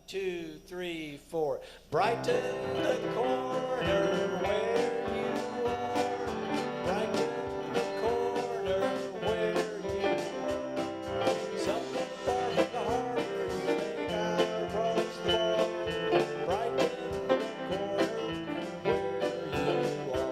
2, 3, 4. Brighten the corner where you are. Brighten the corner where you are. Something far from the harbor, you think out across the bar. Brighten the corner where you are.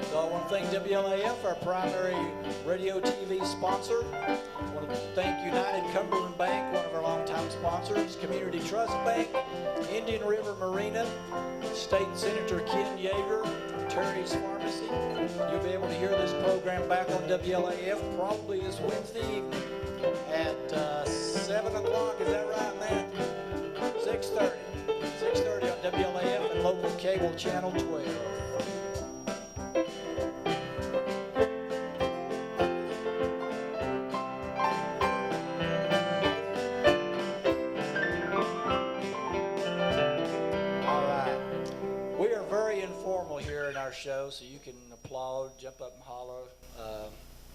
So I want to thank WLAF, our primary radio TV sponsor. I want to thank United Cumberland Bank, one of our longtime sponsors, Community Trust Bank, Indian River Marina, State Senator Ken Yeager, Terry's Pharmacy. You'll be able to hear this program back on WLAF probably this Wednesday evening at 7 o'clock. Is that right, Matt? 6:30. 6:30 on WLAF and local cable channel 12. Show, so you can applaud, jump up and holler,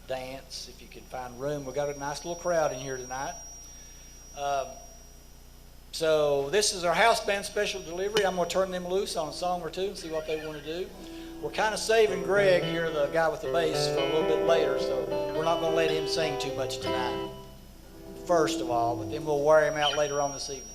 dance if you can find room. We've got a nice little crowd in here tonight. So this is our house band special delivery. I'm going to turn them loose on a song or two and see what they want to do. We're kind of saving Greg here, the guy with the bass, for a little bit later, so we're not going to let him sing too much tonight, first of all, but then we'll wear him out later on this evening.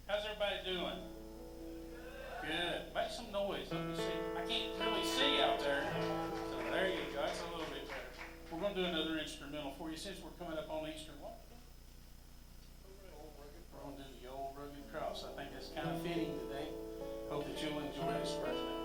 How's everybody doing? Good. Make some noise. Let me see. I can't really see out there. So there you go. That's a little bit better. We're going to do another instrumental for you since we're coming up on Easter. What? We're going to do the old rugged cross. I think that's kind of fitting today. Hope that you'll enjoy this first day.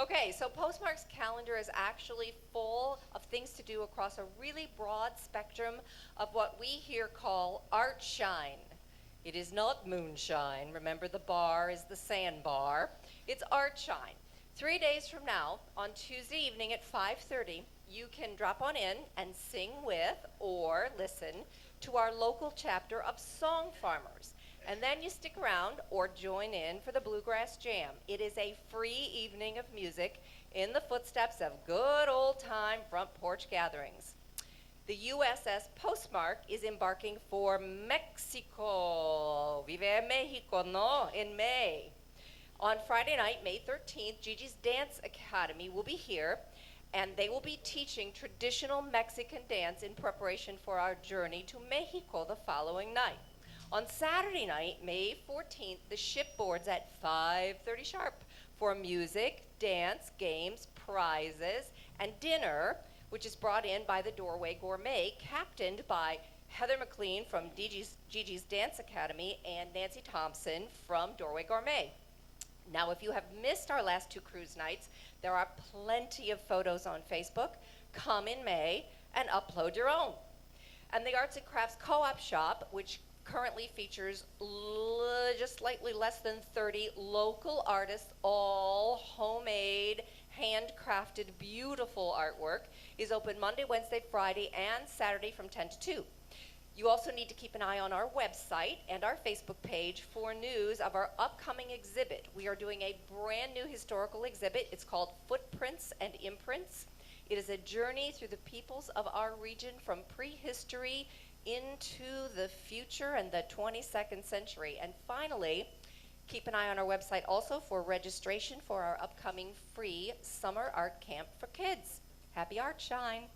Okay, so Postmark's calendar is actually full of things to do across a really broad spectrum of what we here call art shine. It is not moonshine. Remember, the bar is the sandbar. It's art shine. 3 days from now, on Tuesday evening at 5:30, you can drop on in and sing with or listen to our local chapter of Song Farmers. And then you stick around or join in for the Bluegrass Jam. It is a free evening of music in the footsteps of good old-time front porch gatherings. The USS Postmark is embarking for Mexico. Vive Mexico, no? In May. On Friday night, May 13th, Gigi's Dance Academy will be here, and they will be teaching traditional Mexican dance in preparation for our journey to Mexico the following night. On Saturday night, May 14th, the ship boards at 5:30 sharp for music, dance, games, prizes, and dinner, which is brought in by the Doorway Gourmet, captained by Heather McLean from Gigi's Dance Academy and Nancy Thompson from Doorway Gourmet. Now, if you have missed our last two cruise nights, there are plenty of photos on Facebook. Come in May and upload your own. And the Arts and Crafts Co-op Shop, which currently features just slightly less than 30 local artists, all homemade, handcrafted, beautiful artwork, is open Monday, Wednesday, Friday, and Saturday from 10 to 2. You also need to keep an eye on our website and our Facebook page for news of our upcoming exhibit. We are doing a brand new historical exhibit. It's called Footprints and Imprints. It is a journey through the peoples of our region from prehistory into the future and the 22nd century. And finally, keep an eye on our website also for registration for our upcoming free summer art camp for kids. Happy Art Shine!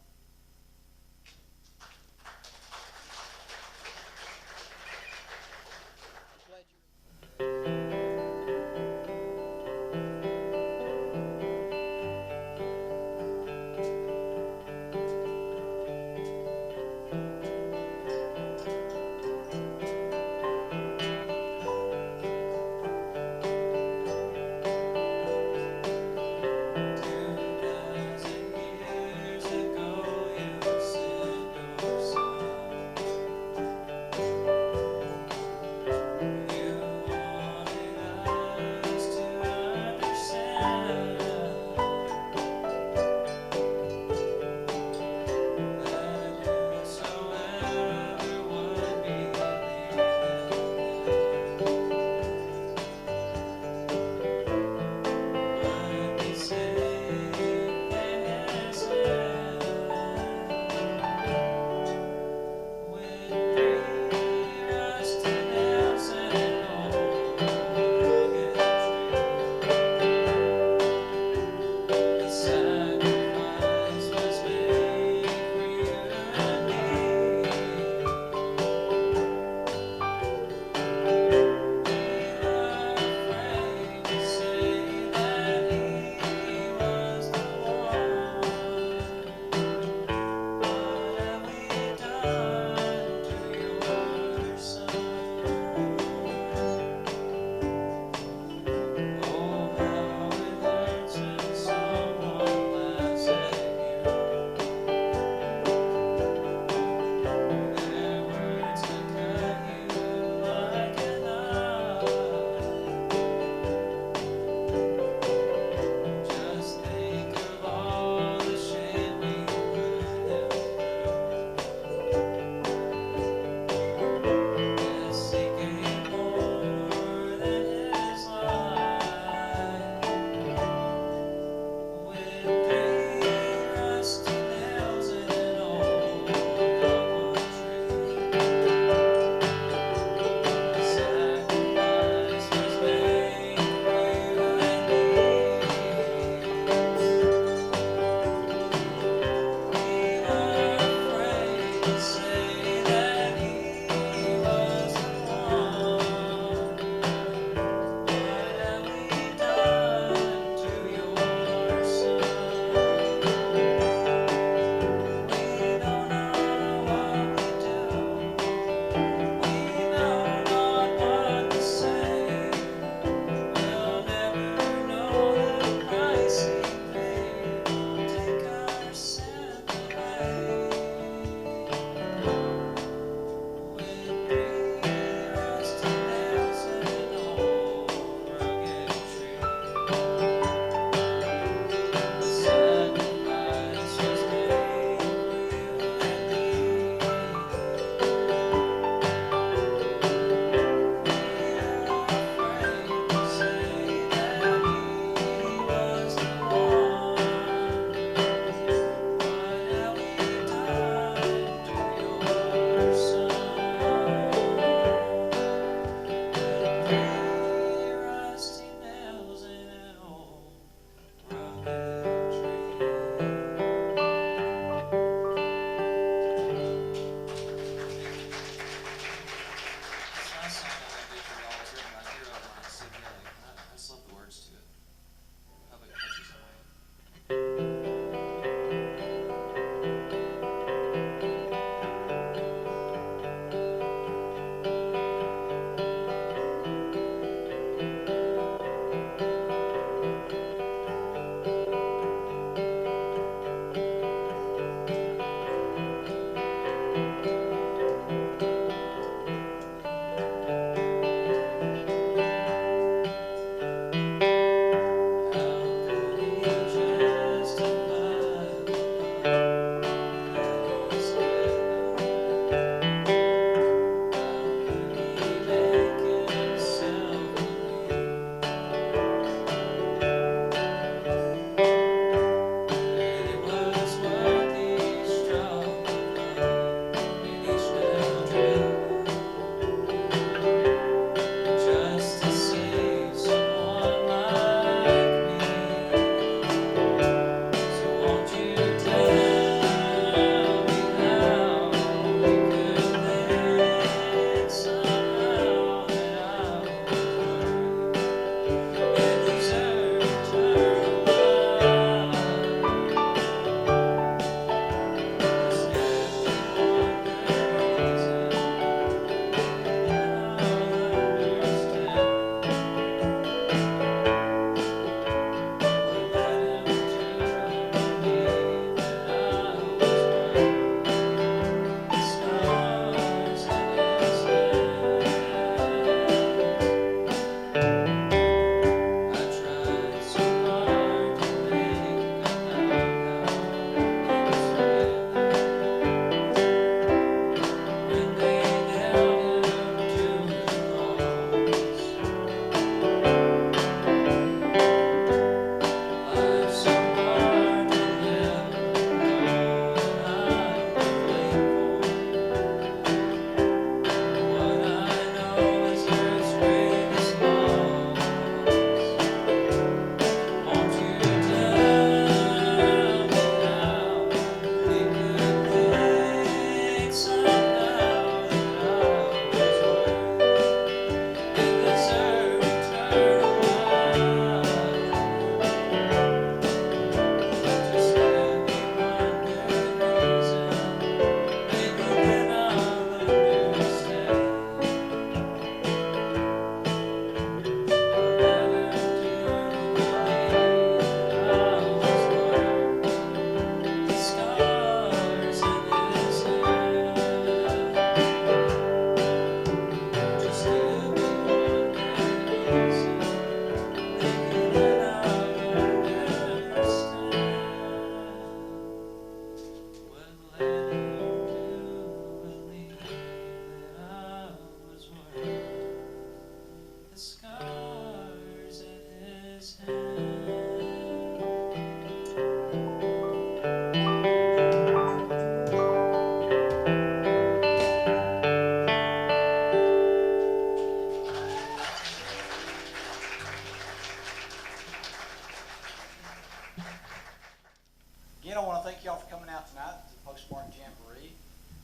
Again, I want to thank y'all for coming out tonight to the Postmark Jamboree.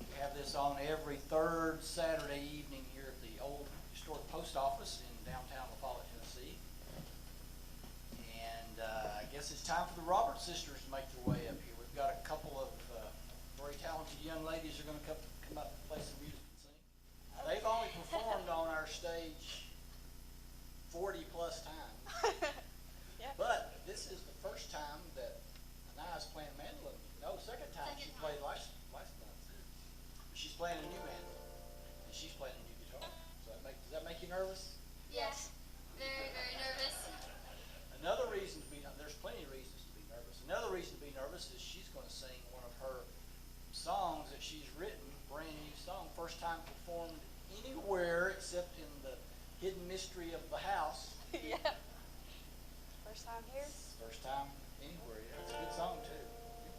We have this on every third Saturday evening here at the old historic post office in downtown La Follette, Tennessee. And I guess it's time for the Roberts sisters to make their way up here. We've got a couple of very talented young ladies who are going to come up and play some music and sing. They've only performed on our stage 40 plus times. Yeah. But this is the first time that Anaya's playing mandolin. No, second time she played last night too. She's playing a new mandolin, and she's playing a new guitar. So does that make you nervous? Yes, very, very nervous. Another reason to be there's plenty of reasons to be nervous. Another reason to be nervous is she's going to sing one of her songs that she's written, brand new song, first time performed anywhere except in the hidden mystery of the house. Yeah. First time here? First time anywhere. Yeah, it's a good song too.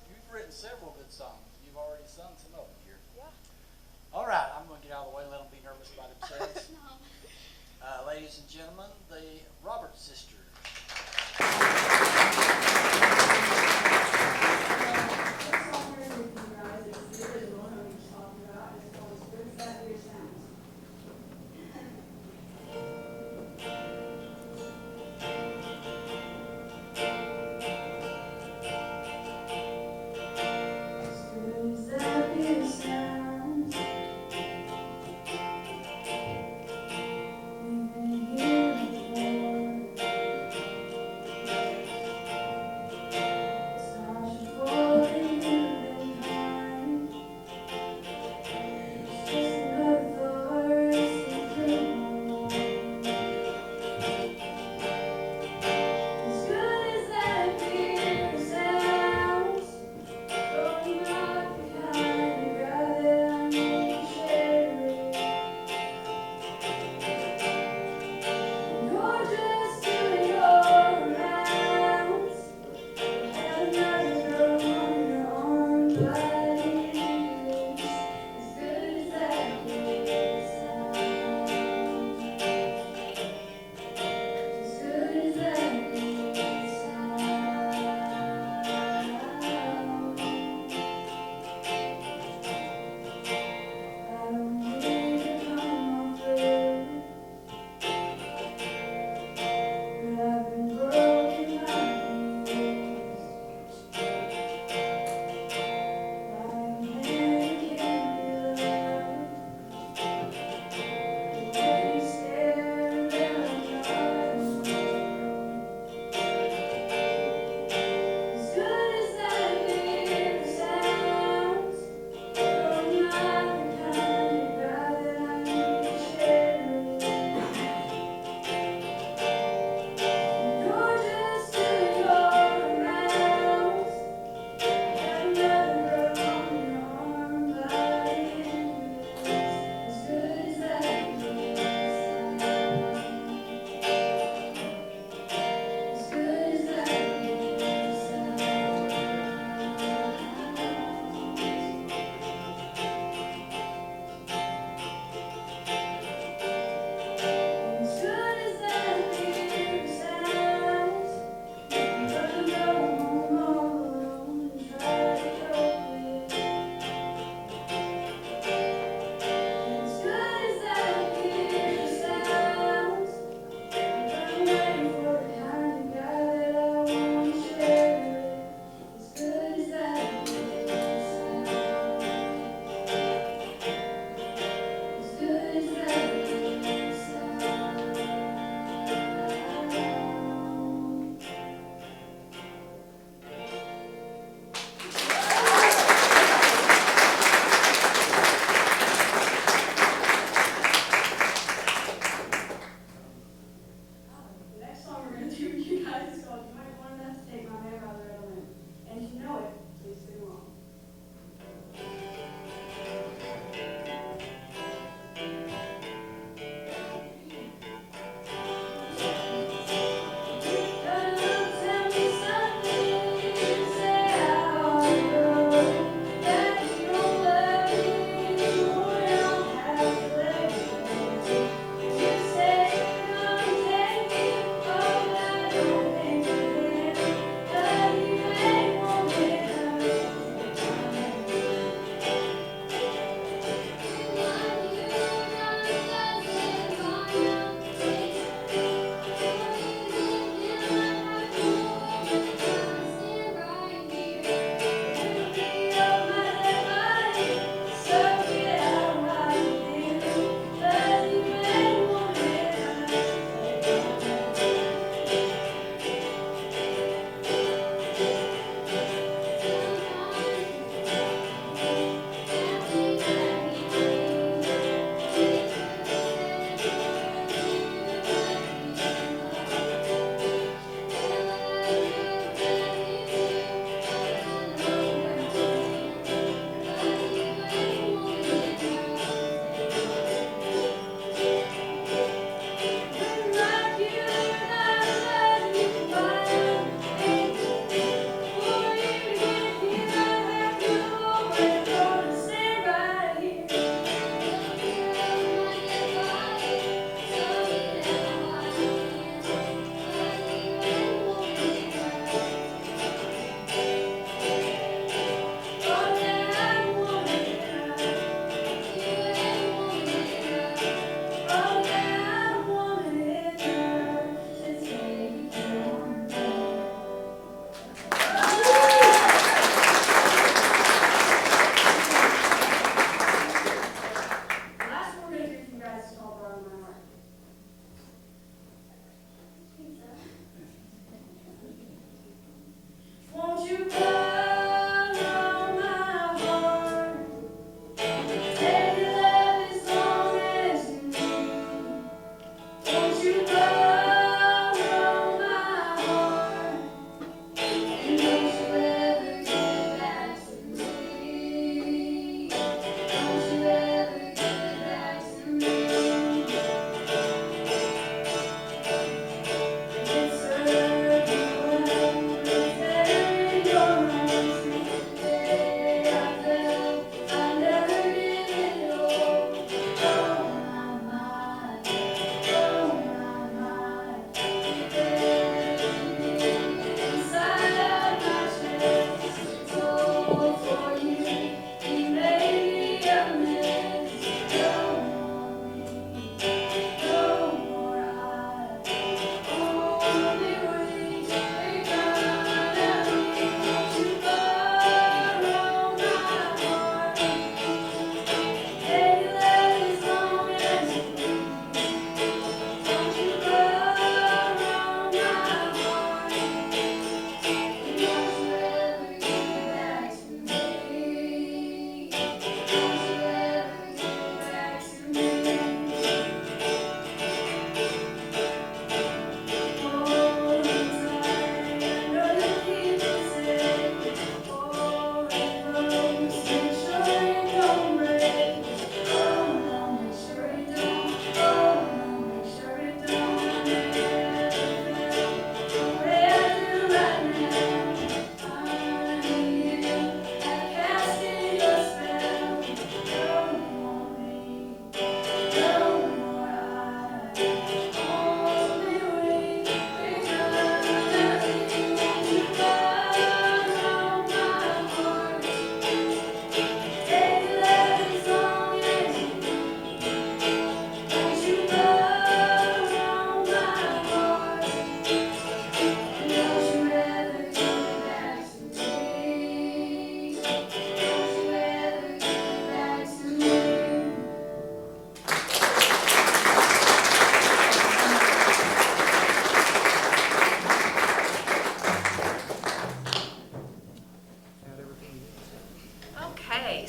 You've written several good songs. You've already sung some of them here. Yeah. All right, I'm going to get out of the way and let them be nervous by themselves. No. Ladies and gentlemen, the Roberts sisters.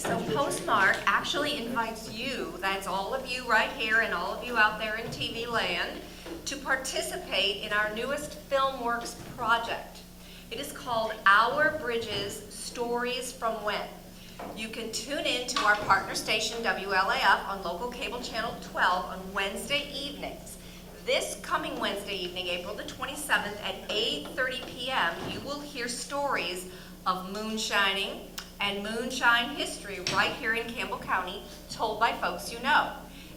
So Postmark actually invites you, that's all of you right here and all of you out there in TV land, to participate in our newest FilmWorks project. It is called Our Bridges, Stories from When. You can tune in to our partner station WLAF on local cable channel 12 on Wednesday evenings. This coming Wednesday evening, April the 27th at 8:30 p.m., you will hear stories of moonshining and moonshine history right here in Campbell County, told by folks you know.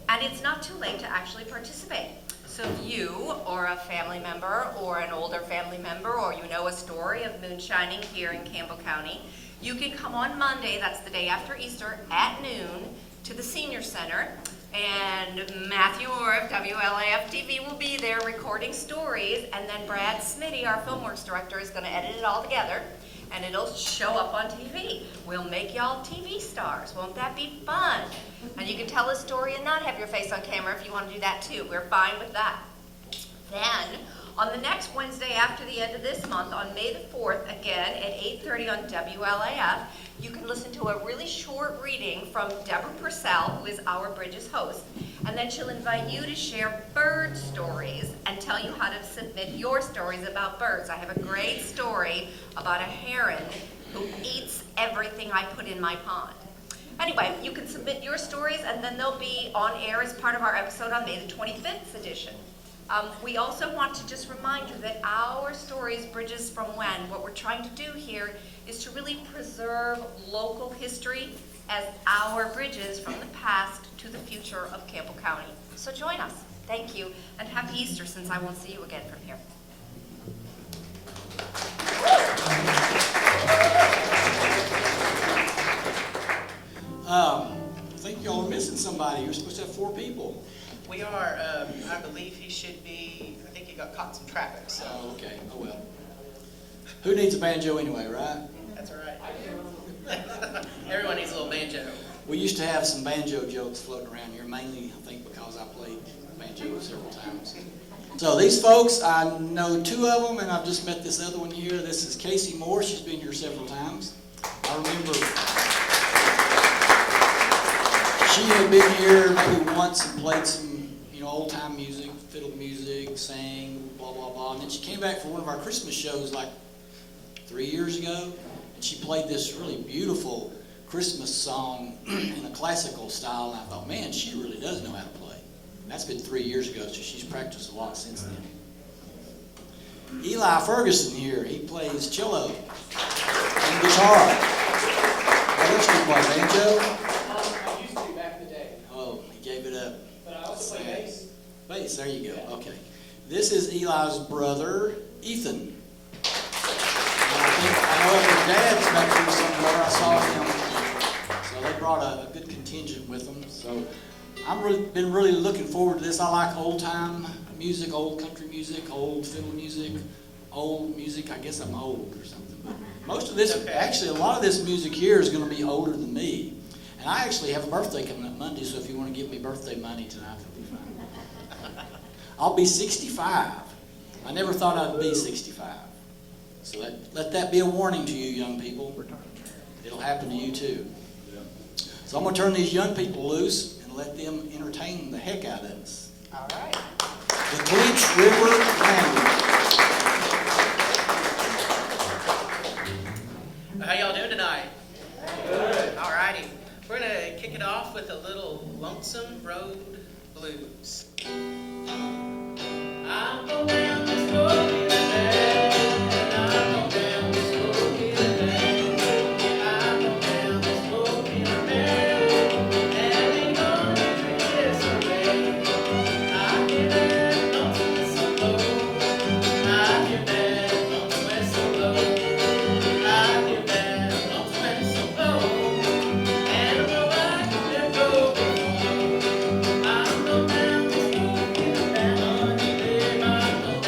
And it's not too late to actually participate. So if you or a family member or an older family member or you know a story of moonshining here in Campbell County, you can come on Monday, that's the day after Easter, at noon to the Senior Center. And Matthew Orr of WLAF TV will be there recording stories, and then Brad Smitty, our FilmWorks director, is going to edit it all together, and it'll show up on TV. We'll make y'all TV stars. Won't that be fun? And you can tell a story and not have your face on camera if you want to do that too. We're fine with that. Then, on the next Wednesday after the end of this month, on May the 4th, again at 8:30 on WLAF, you can listen to a really short reading from Deborah Purcell, who is Our Bridges host. And then she'll invite you to share bird stories and tell you how to submit your stories about birds. I have a great story about a heron who eats everything I put in my pond. Anyway, you can submit your stories, and then they'll be on air as part of our episode on May the 25th edition. We also want to just remind you that Our Stories Bridges from When, what we're trying to do here is to really preserve local history as our bridges from the past to the future of Campbell County. So join us. Thank you, and happy Easter, since I won't see you again from here. I think y'all are missing somebody. You're supposed to have 4 people. We are, I believe he should be, I think he got caught in some traffic, so. Oh, okay. Oh, well. Who needs a banjo anyway, right? That's all right. Everyone needs a little banjo. We used to have some banjo jokes floating around here, mainly, I think, because I played banjo several times. So these folks, I know 2 of them, and I've just met this other one here. This is Casey Moore. She's been here several times. I remember she had been here maybe once and played some, old-time music, fiddle music, sang, blah, blah, blah. And then she came back for one of our Christmas shows like 3 years ago, and she played this really beautiful Christmas song in a classical style, and I thought, man, she really does know how to play. And that's been 3 years ago, so she's practiced a lot since then. Eli Ferguson here, he plays cello and guitar. What else do you play, banjo? I used to back in the day. Oh, he gave it up. But I also play bass. Bass, there you go. Okay. This is Eli's brother, Ethan. And I know their dad's back here somewhere. I saw him. So they brought a good contingent with them. So I've been really looking forward to this. I like old-time music, old country music, old fiddle music, old music. I guess I'm old or something. But most of this, actually, a lot of this music here is going to be older than me. And I actually have a birthday coming up Monday, so if you want to give me birthday money tonight, it'll be fine. I'll be 65. I never thought I'd be 65. So let that be a warning to you, young people. It'll happen to you too. So I'm going to turn these young people loose and let them entertain the heck out of us. All right. The Clinch River Band. How y'all doing tonight? Good. All righty. We're going to kick it off with a little Lonesome Road Blues. I'm going down this road today, and I'm going down this road today. I'm going down this road today, and ain't gonna treat this away. I hear that lonesome whistle blow. I hear that lonesome whistle blow. I hear that lonesome whistle blow, and I know I can let go before. I'm going down this road today, honey, babe, I know.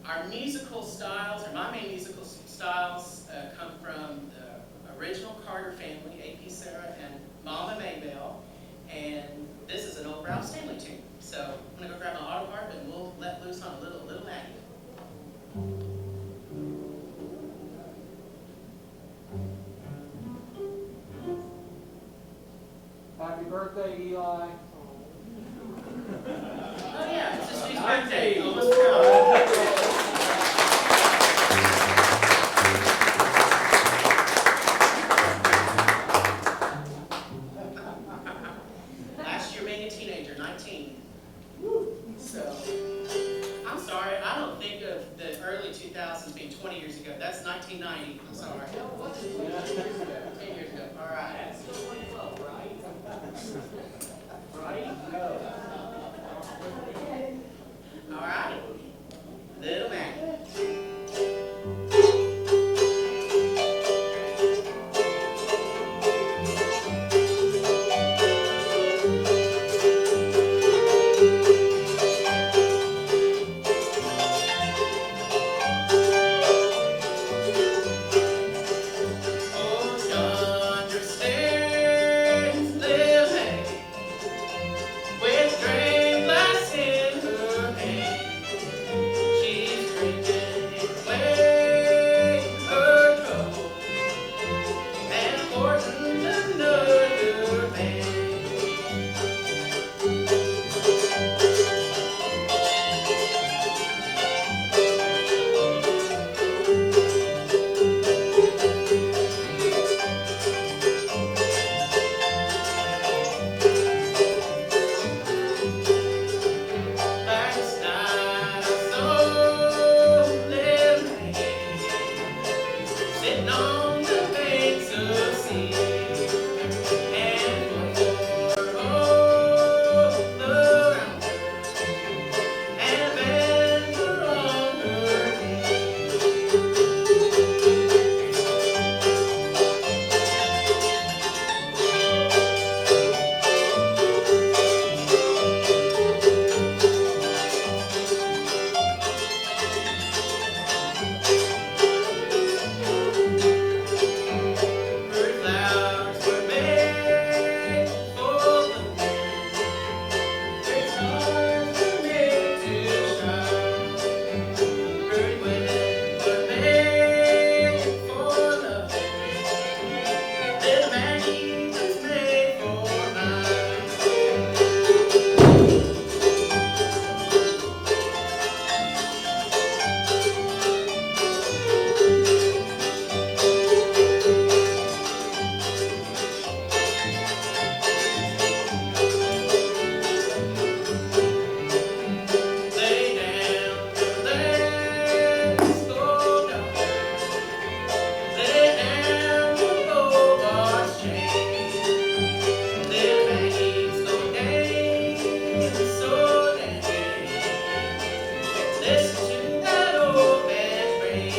Our musical styles, or my main musical styles, come from the original Carter family, A.P. Sarah and Mama Maybelle, and this is an old Ralph Stanley tune. So I'm gonna go grab my auto harp and we'll let loose on a little Maggie. Happy birthday, Eli. Oh yeah, it's just his birthday. Almost forgot. Last year being a teenager, 19. So, I'm sorry, I don't think of the early 2000s being 20 years ago. That's 1990. I'm sorry. 10 years ago. All right. All right. Little Maggie. Oh, yonder stands little Maggie with drain glass in her hand. She's drinking away her trouble and courting another man. Last night I saw little Maggie sitting on the banks of sea, and for all around her, and a banner on her knee. Her flowers were made for the wind, her stars were made to shine. Her women were made for loving, little Maggie was made for mine. Lay down your legs, go down. Lay down your gold chain. Little Maggie's go dance, so dance. Listen to that old band ring.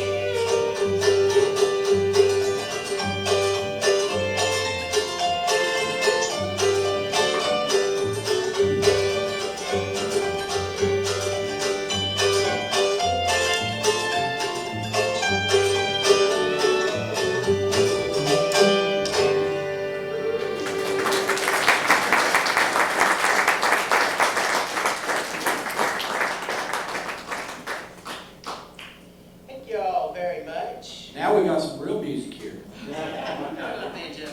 Thank you all very much. Now we got some real music here. Another banjo.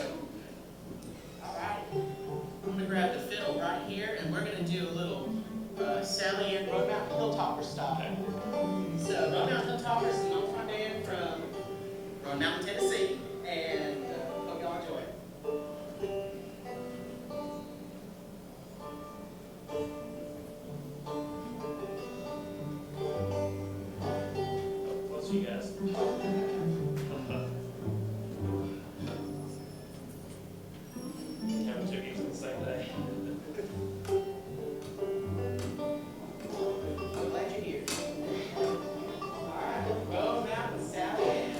All right. I'm gonna grab the fiddle right here, and we're gonna do a little Sally Ann Road Mountain Hilltopper style. So Road Mountain Hilltopper is an old time band from Road Mountain, Tennessee, and hope y'all enjoy it. What's you guys? Having two gigs on the same day. I'm glad you're here. All right, Road Mountain Sally Ann.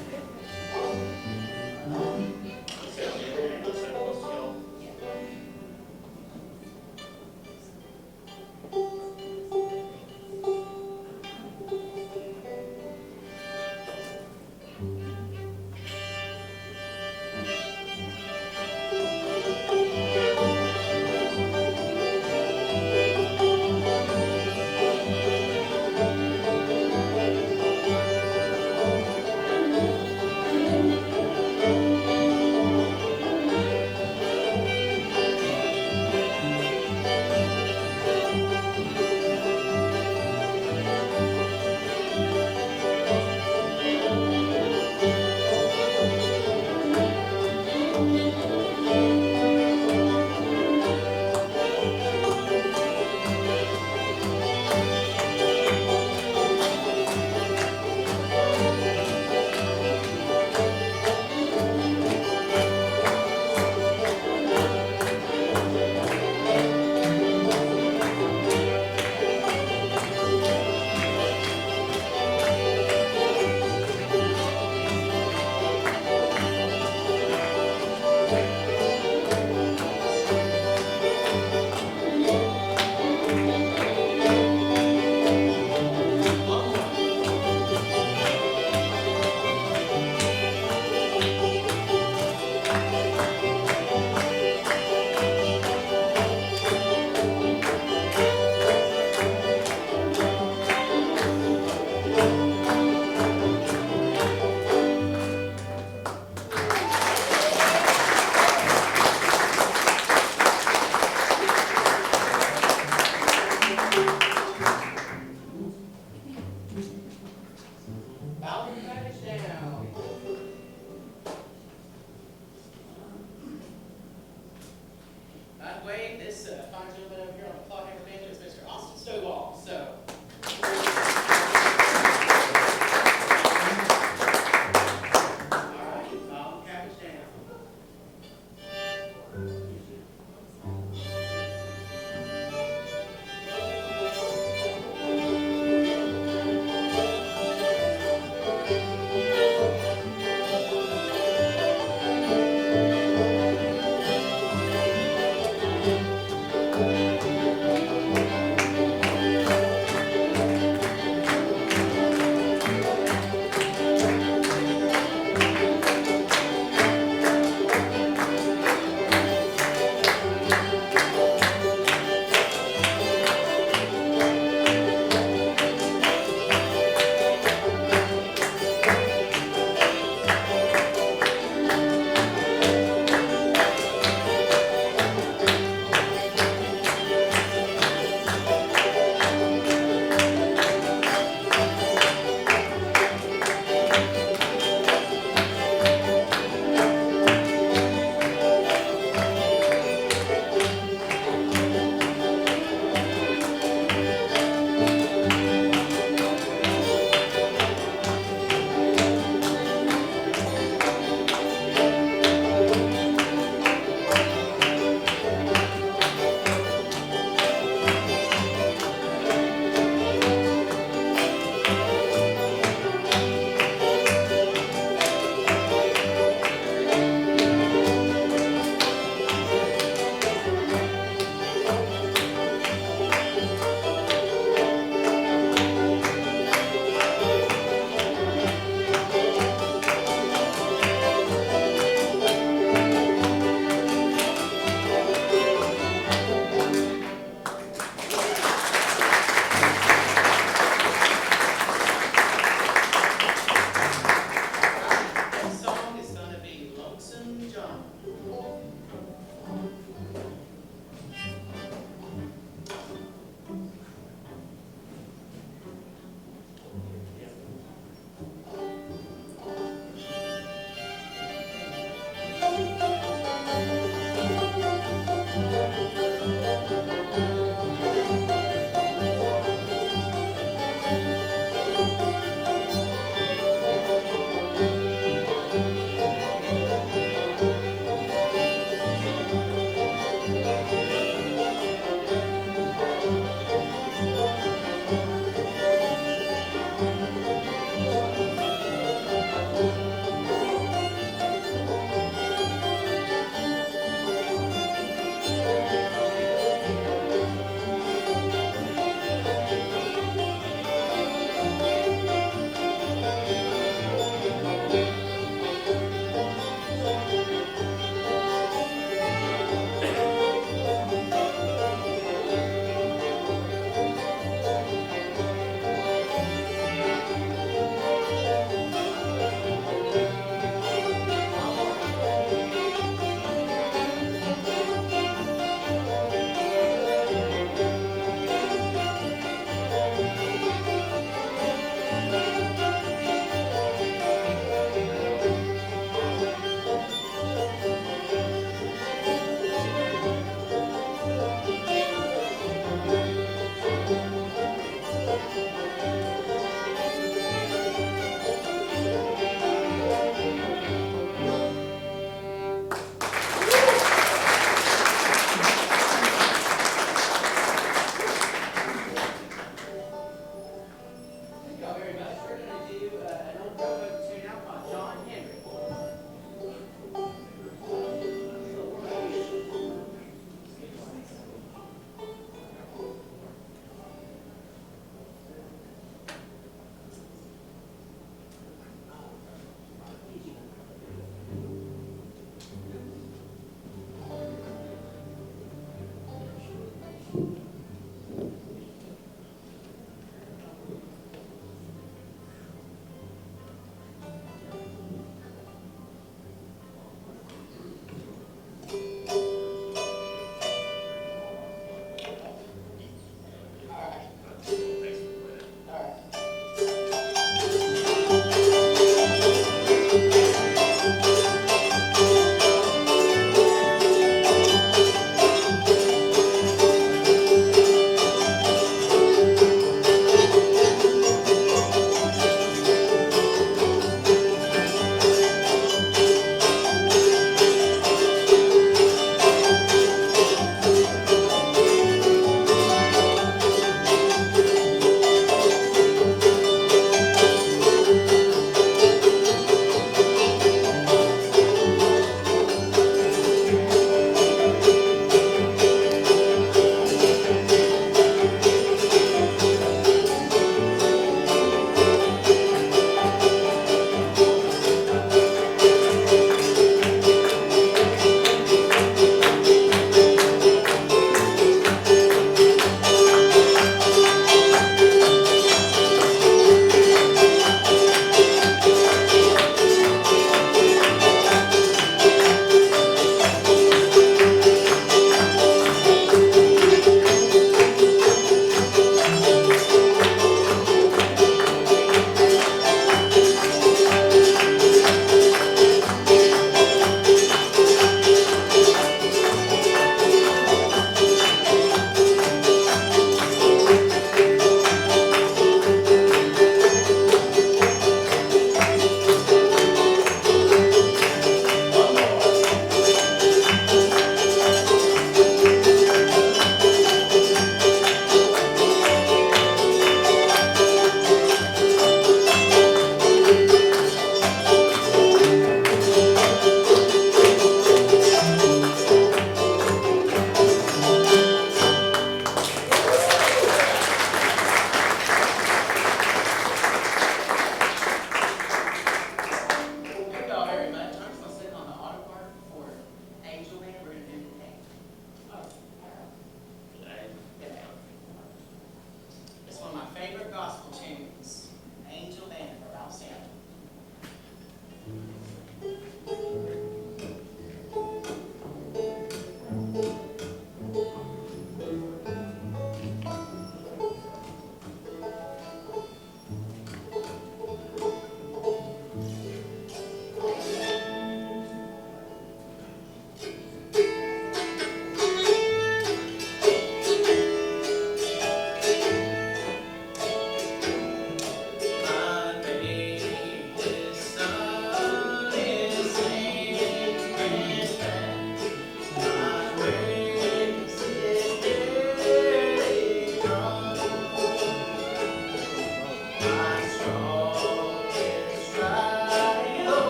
Out and package down. By the way, this fine gentleman over here on the clock hammer banjo is Mr. Austin Stovall. So. All right, out and package down.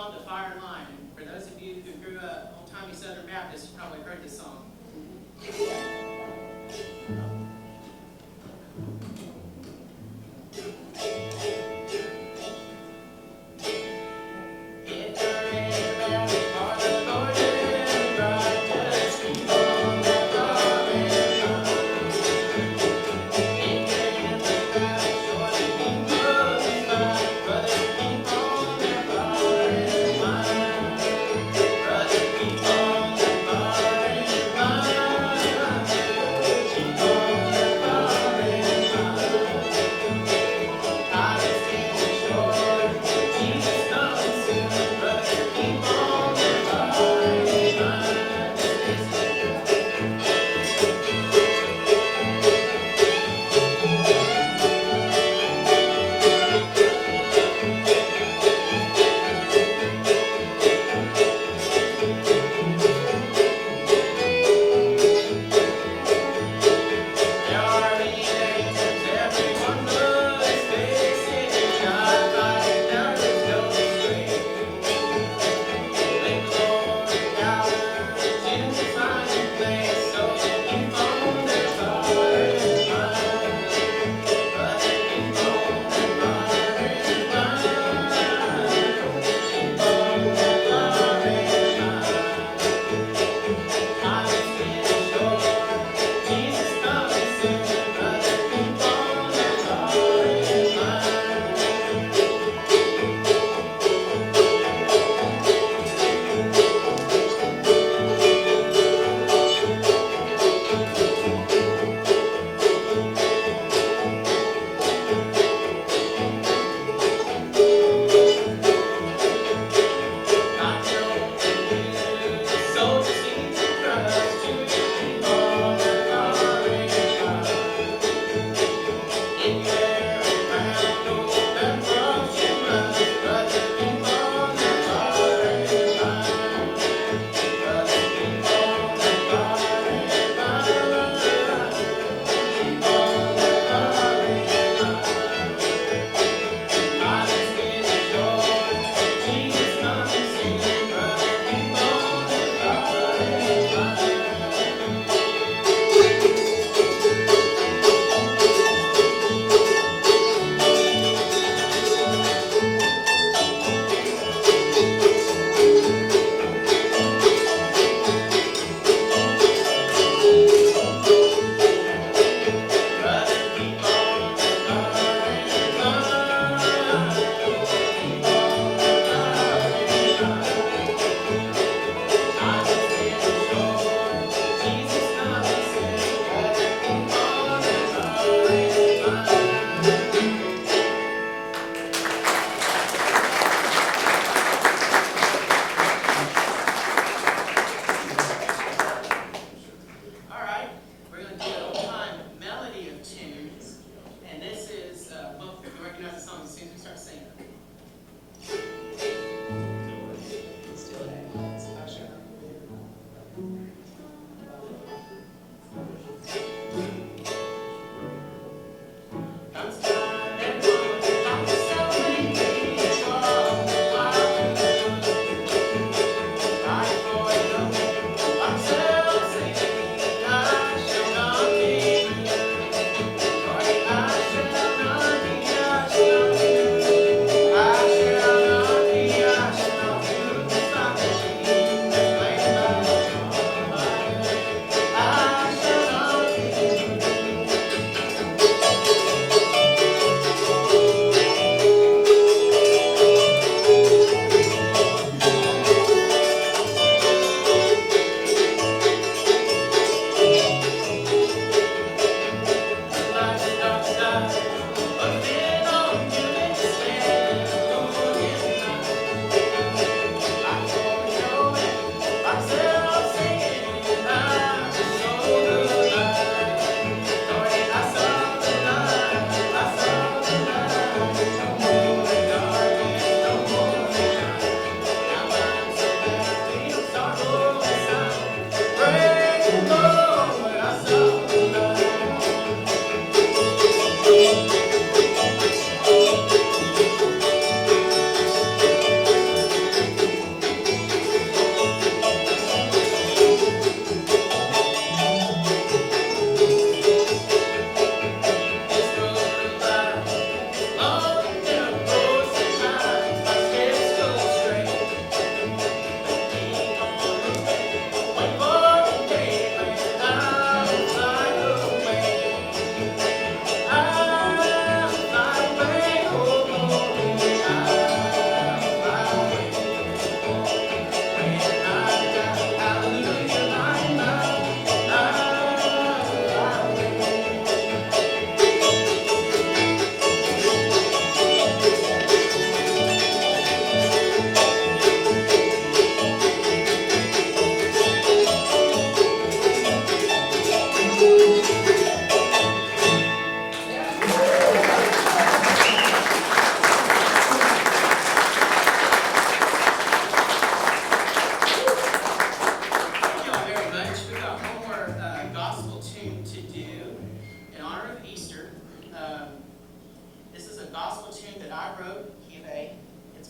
called The Fire Line. And for those of you who grew up old-timey Southern Baptists, you probably heard this song. Keep on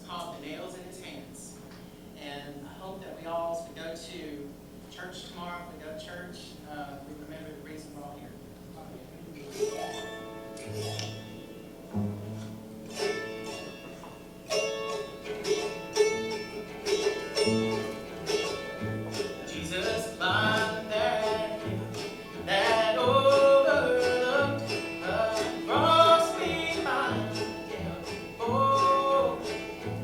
called The Nails in His Hands. And I hope that we all, as we go to church tomorrow, if we go to church, we remember the reason we're all here. Jesus climbed that hill that overlooked the cross behind Jericho.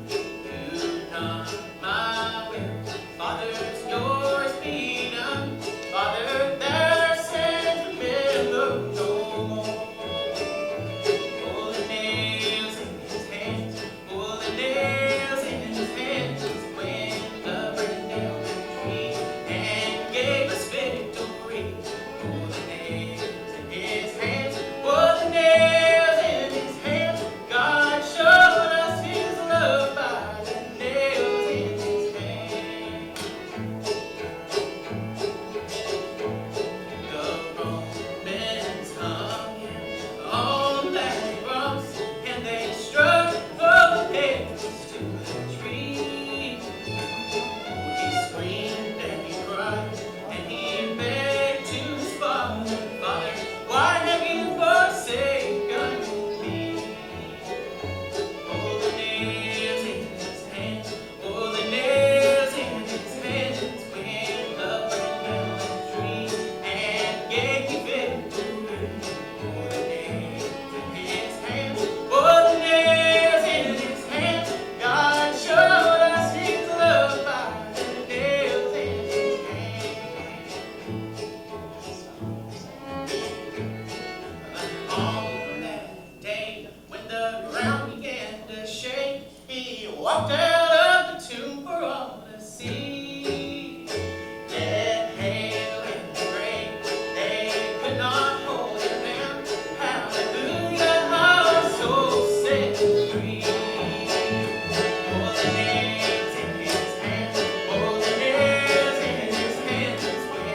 You done my will, Father, yours be done. Father, their sentimental no more. Pull the nails in his hands, pull the nails in his hands, when the burden down the tree and gave us victory. Pull the nails in his hands, pull the nails in his hands. God showed us his love by the nails in his hands. The Romans hung him on that cross, and they struck the nails to the tree. He screamed and he cried, and he begged to his Father, Father, why have you forsaken me? Pull the nails in his hands, pull the nails in his hands, when the burden down the tree and gave you victory. Pull the nails in his hands, pull the nails in his hands. God showed us his love by the nails in his hands. On that day, when the ground began to shake, he walked out of the tomb for all to see. Death, hail, and the grave, they could not hold him down. Hallelujah, our soul set free. Pull the nails in his hands, pull the nails in his hands, when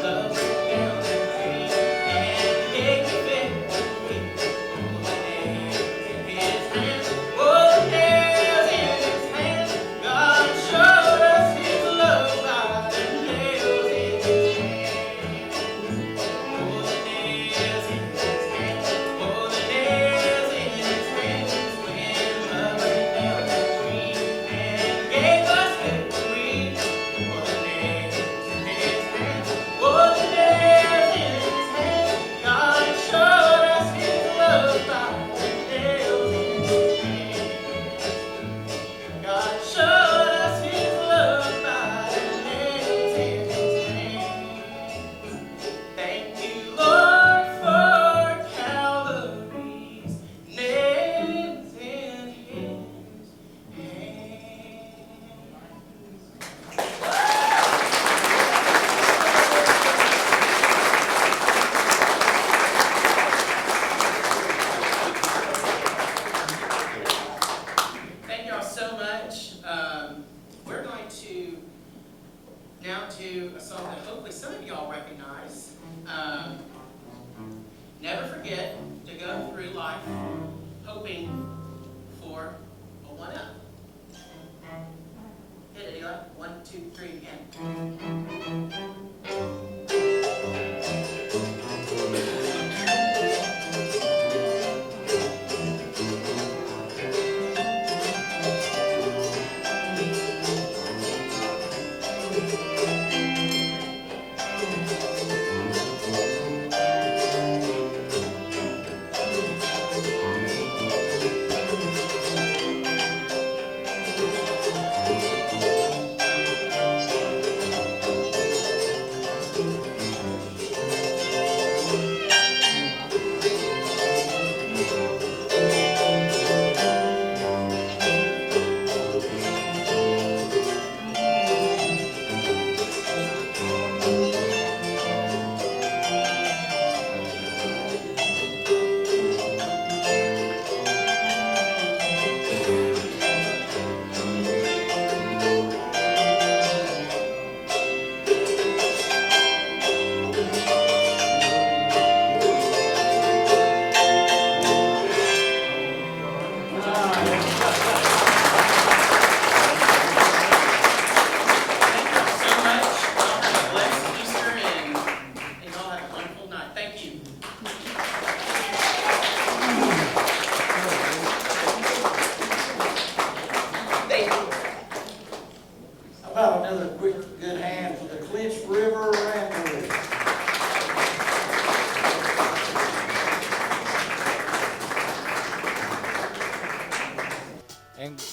the burden down the tree and gave you victory. Pull the nails in his hands, pull the nails in his hands. God showed us his love by the nails in his hands. Pull the nails in his hands, pull the nails in his hands, when the burden down the tree and gave us victory. Pull the nails in his hands, pull the nails in his hands. God showed us his love by the nails in his hands. God showed us his love by the nails in his hands. Thank you, Lord, for Calvary's nails in his hands. Thank you all so much. We're going to now do a song that hopefully some of y'all recognize. Never forget to go through life hoping for a one-up. Hit it, Eli. 1, 2, 3, and.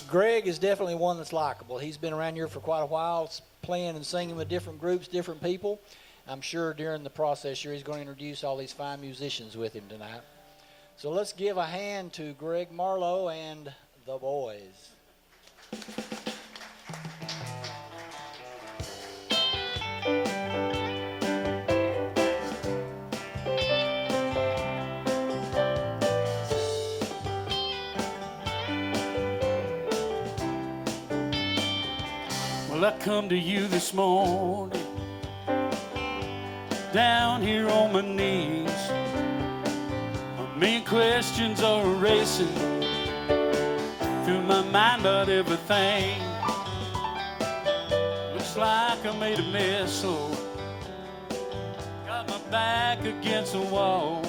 Greg is definitely one that's likable. He's been around here for quite a while, playing and singing with different groups, different people. I'm sure during the process here he's going to introduce all these fine musicians with him tonight. So let's give a hand to Greg Marlowe and the boys. Well, I come to you this morning, down here on my knees. A million questions are racing through my mind about everything. Looks like I made a mess, so got my back against the wall.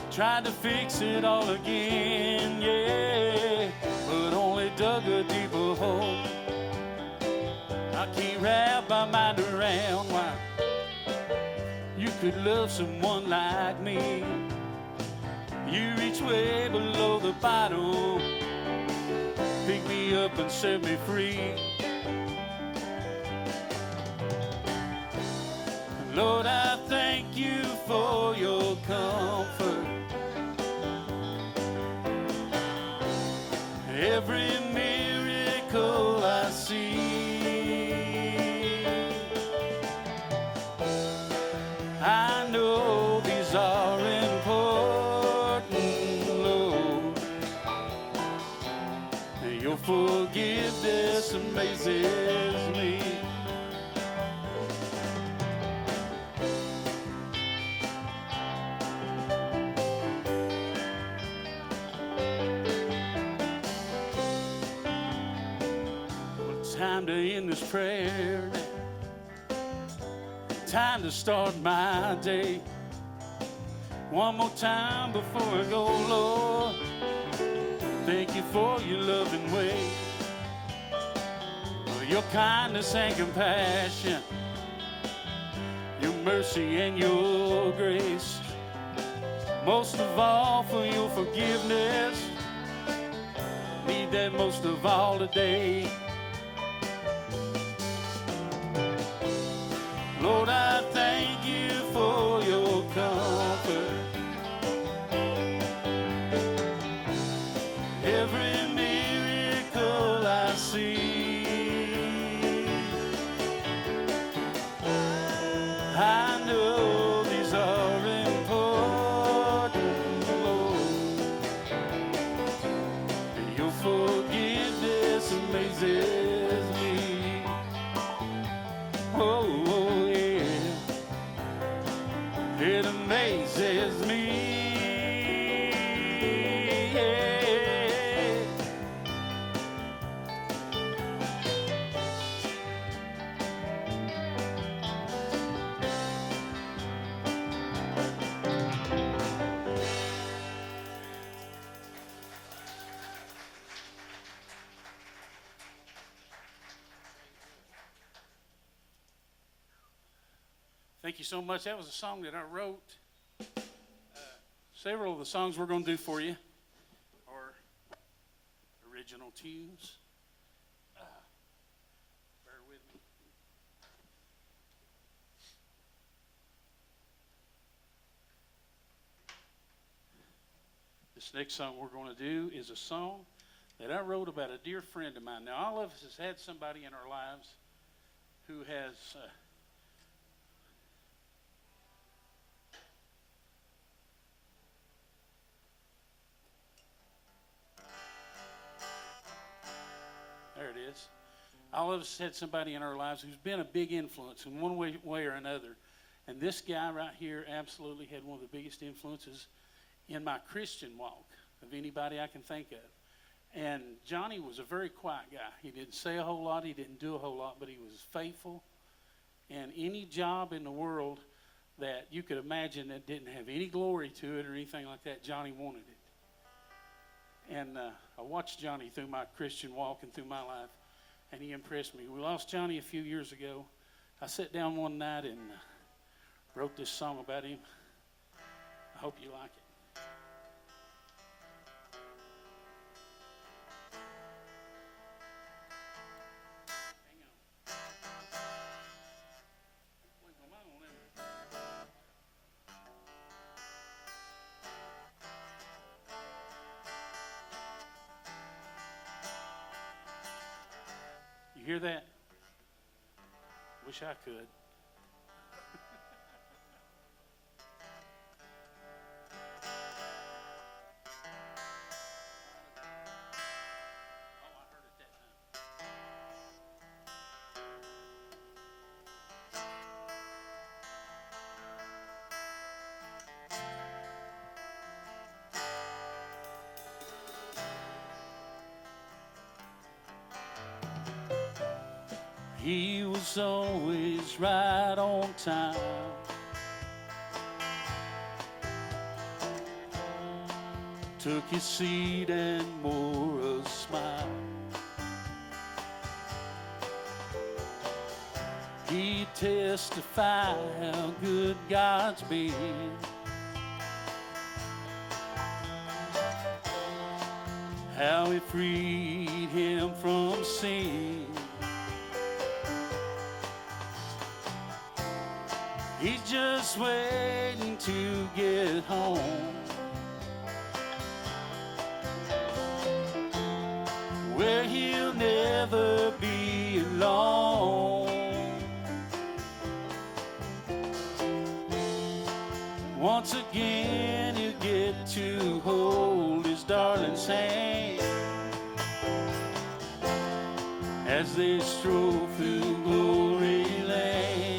Tried to fix it all again, yeah, but only dug a deeper hole. I can't wrap my mind around why you could love someone like me. You reach way below the bottom, pick me up and set me free. Lord, I thank you for your comfort. Every miracle I see, I know these are important, Lord. Your forgiveness amazes me. Well, it's time to end this prayer now. Time to start my day. One more time before I go, Lord. Thank you for your loving way, for your kindness and compassion, your mercy and your grace. Most of all for your forgiveness. Need that most of all today. Lord, I thank you for your comfort. Every miracle I see, I know these are important, Lord. Your forgiveness amazes me. Oh, it amazes me. Yeah. Thank you so much. That was a song that I wrote. Several of the songs we're going to do for you are original tunes. Bear with me. This next song we're going to do is a song that I wrote about a dear friend of mine. Now, all of us has had somebody in our lives who has there it is. All of us had somebody in our lives who's been a big influence in one way or another. And this guy right here absolutely had one of the biggest influences in my Christian walk of anybody I can think of. And Johnny was a very quiet guy. He didn't say a whole lot. He didn't do a whole lot, but he was faithful. And any job in the world that you could imagine that didn't have any glory to it or anything like that, Johnny wanted it. And I watched Johnny through my Christian walk and through my life, and he impressed me. We lost Johnny a few years ago. I sat down one night and wrote this song about him. I hope you like it. You hear that? Wish I could. He was always right on time. Took his seat and wore a smile. He testified how good God's been. How he freed him from sin. He's just waiting to get home, where he'll never be alone. Once again he'll get to hold his darling's hand as they stroll through glory land.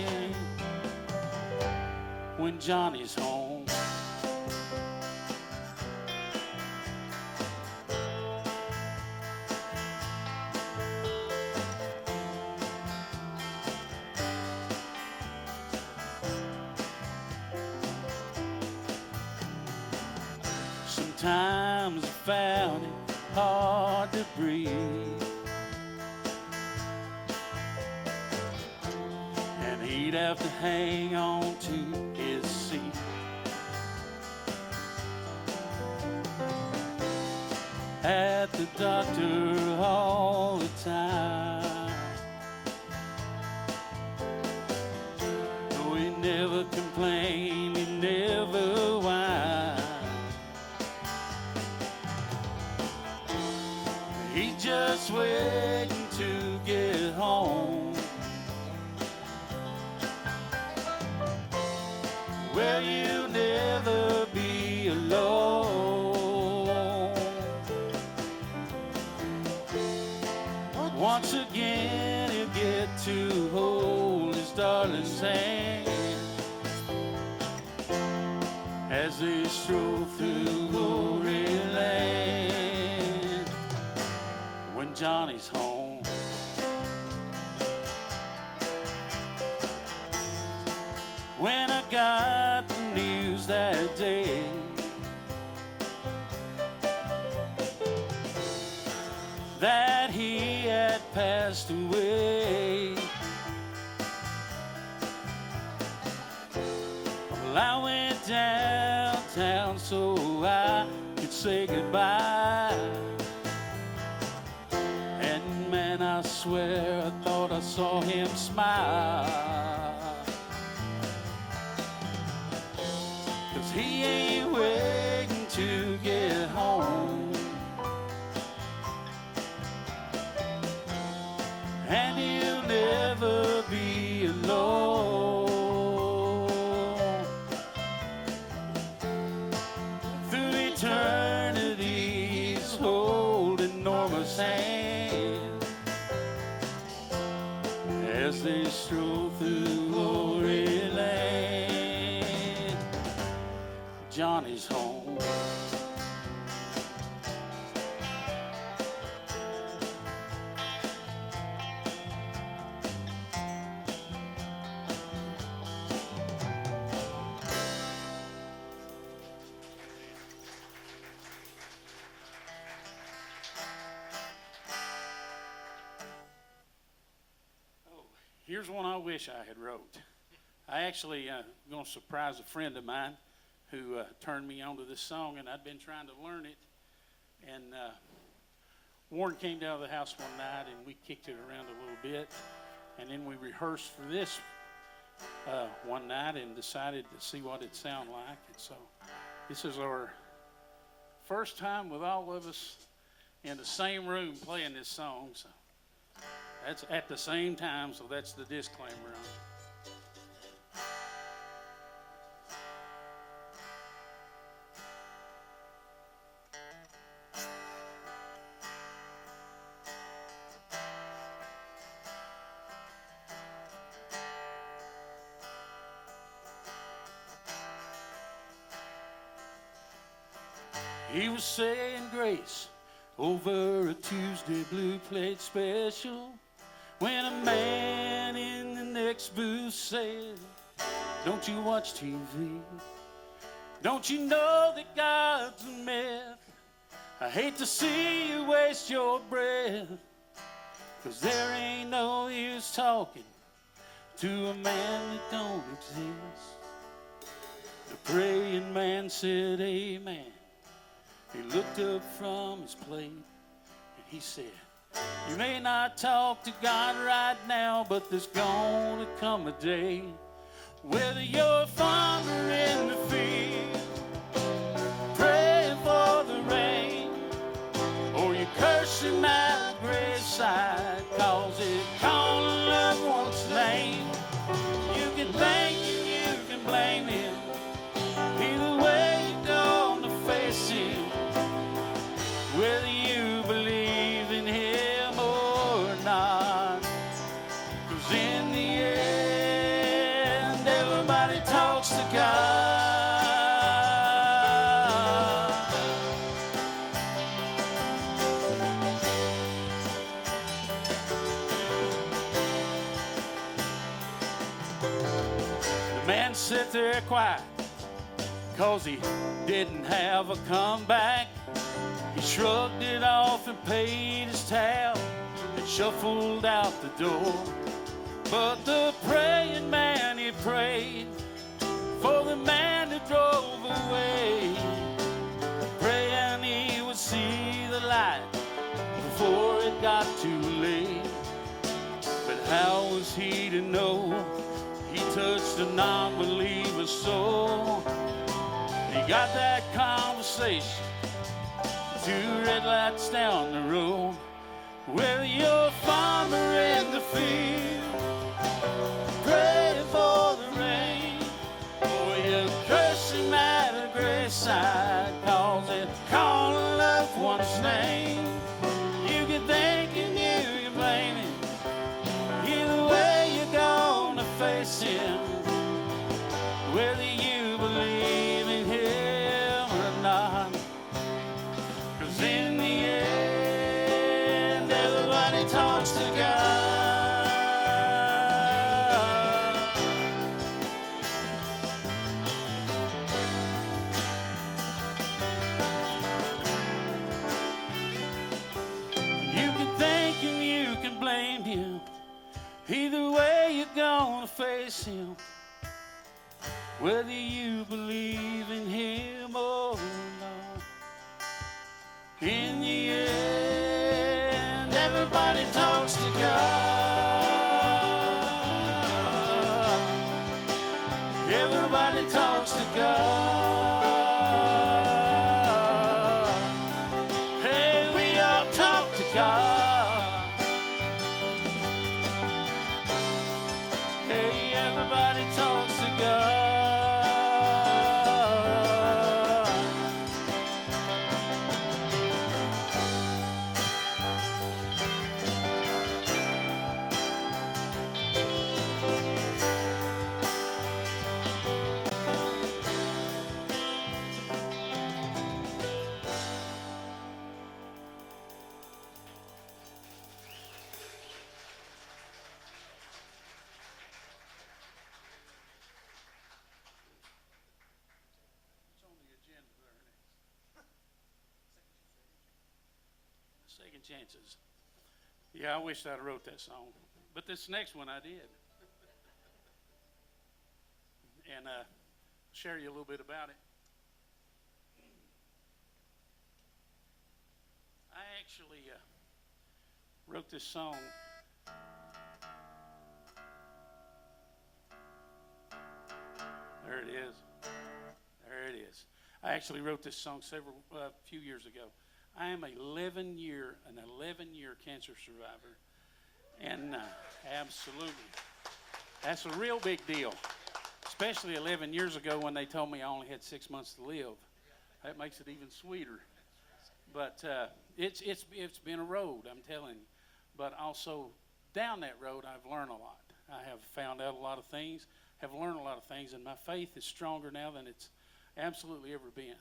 When Johnny's home, sometimes I found it hard to breathe, and he'd have to hang on to his seat. At the doctor all the time, though he never complained, he never whined. He's just waiting to get home, where you'll never be alone. Once again he'll get to hold his darling's hand as they stroll through glory land. When Johnny's home, when I got the news that day that he had passed away, well, I went downtown so I could say goodbye. And man, I swear I thought I saw him smile, 'cause he ain't waiting to get home, and he'll never be alone. Through eternity he's holding Norma's hand as they stroll through glory land. Johnny's home. Here's one I wish I had wrote. I actually going to surprise a friend of mine who turned me onto this song, and I'd been trying to learn it. And Warren came down to the house one night, and we kicked it around a little bit, and then we rehearsed for this one night and decided to see what it'd sound like. And so this is our first time with all of us in the same room playing this song. So That's at the same time, so that's the disclaimer on it. He was saying grace over a Tuesday blue plate special when a man in the next booth said, "Don't you watch TV? Don't you know that God's a myth? I hate to see you waste your breath, 'cause there ain't no use talking to a man that don't exist." The praying man said, "Amen." He looked up from his plate and he said, "You may not talk to God right now, but there's gonna come a day, whether you're a farmer in the field, praying for the rain, or you're cursing at the graveside, 'cause it called a loved one's name. You can thank him, you can blame him, either way you're gonna face him, whether you believe in him or not. 'Cause in the end, everybody talks to God. The man sat there quiet, 'cause he didn't have a comeback. He shrugged it off and paid his tab and shuffled out the door. But the praying man, he prayed for the man who drove away, praying he would see the light before it got too late. But how was he to know he touched a non-believer's soul? He got that conversation 2 red lights down the road. Whether you're a farmer in the field, praying for the rain, or you're cursing at a graveside, 'cause it called a loved one's name. You can thank him, you can blame him, either way you're gonna face him, whether you believe in him or not. 'Cause in the end, everybody talks to God. You can thank him, you can blame him, either way you're gonna face him, whether you believe in him or not. In the end, everybody talks to God. Everybody talks to God. Hey, we all talk to God. Hey, everybody talks to God. Second chances. Yeah, I wish I'd wrote that song, but this next one I did. And share you a little bit about it. I actually wrote this song there it is. There it is. I actually wrote this song few years ago. I am an 11-year cancer survivor. And absolutely. That's a real big deal, especially 11 years ago when they told me I only had 6 months to live. That makes it even sweeter. But it's been a road, I'm telling you. But also down that road, I've learned a lot. I have found out a lot of things, have learned a lot of things, and my faith is stronger now than it's absolutely ever been.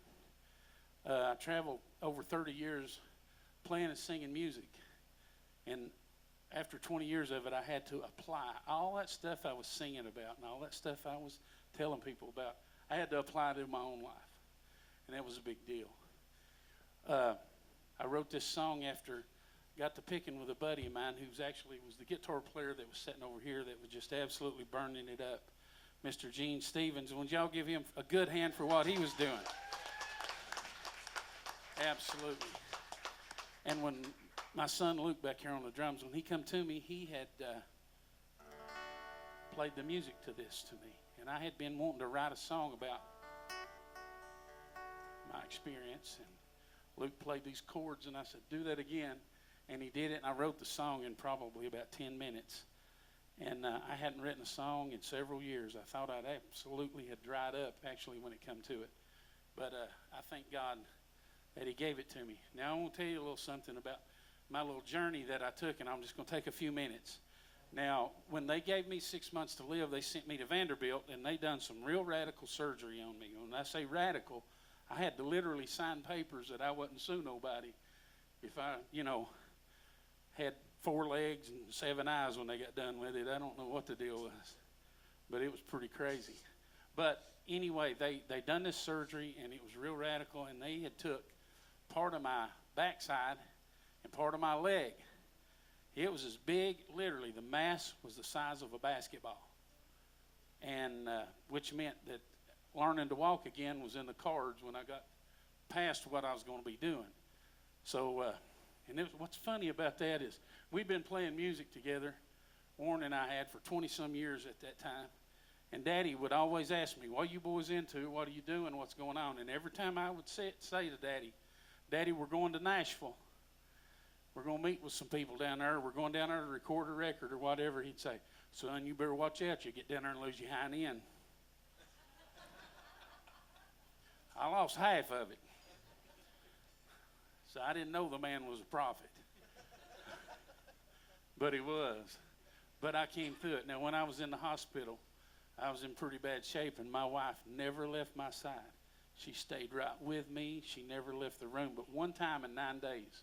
I traveled over 30 years playing and singing music, and after 20 years of it, I had to apply all that stuff I was singing about and all that stuff I was telling people about. I had to apply to my own life, and that was a big deal. I wrote this song after got to picking with a buddy of mine who was the guitar player that was sitting over here that was just absolutely burning it up, Mr. Gene Stevens. And would y'all give him a good hand for what he was doing? Absolutely. And when my son Luke back here on the drums, when he come to me, he had played the music to this to me. And I had been wanting to write a song about my experience. And Luke played these chords, and I said, do that again. And he did it, and I wrote the song in probably about 10 minutes. And I hadn't written a song in several years. I thought I'd absolutely had dried up, actually, when it come to it. But I thank God that he gave it to me. Now, I want to tell you a little something about my little journey that I took, and I'm just going to take a few minutes. Now, when they gave me 6 months to live, they sent me to Vanderbilt, and they done some real radical surgery on me. When I say radical, I had to literally sign papers that I wouldn't sue nobody if I, had 4 legs and 7 eyes when they got done with it. I don't know what the deal was, but it was pretty crazy. But anyway, they done this surgery, and it was real radical, and they had took part of my backside and part of my leg. It was as big, literally, the mass was the size of a basketball, and which meant that learning to walk again was in the cards when I got past what I was going to be doing. So, what's funny about that is we've been playing music together, Warren and I had, for 20-some years at that time. And Daddy would always ask me, what are you boys into? What are you doing? What's going on? And every time I would say to Daddy, Daddy, we're going to Nashville. We're going to meet with some people down there. We're going down there to record a record or whatever. He'd say, son, you better watch out. You get down there and lose your hind end. I lost half of it. So I didn't know the man was a prophet. But he was. But I came through it. Now, when I was in the hospital, I was in pretty bad shape, and my wife never left my side. She stayed right with me. She never left the room. But one time in 9 days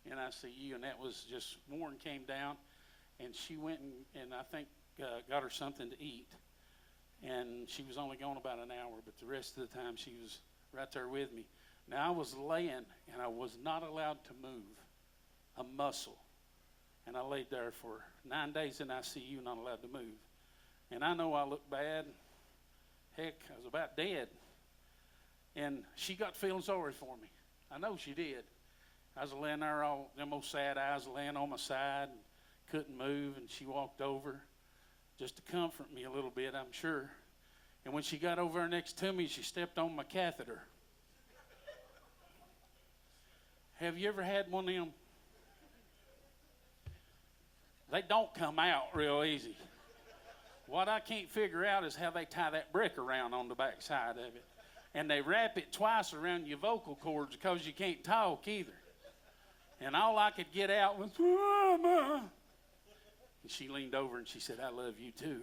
in ICU, and that was just, Warren came down, and she went and I think got her something to eat. And she was only gone about an hour, but the rest of the time she was right there with me. Now, I was laying, and I was not allowed to move a muscle. And I laid there for 9 days in ICU, not allowed to move. And I know I looked bad. Heck, I was about dead. And she got feeling sorry for me. I know she did. I was laying there, all them old sad eyes, laying on my side, and couldn't move. And she walked over just to comfort me a little bit, I'm sure. And when she got over there next to me, she stepped on my catheter. Have you ever had one of them? They don't come out real easy. What I can't figure out is how they tie that brick around on the back side of it. And they wrap it twice around your vocal cords because you can't talk either. And all I could get out was, Mama. And she leaned over and she said, I love you too.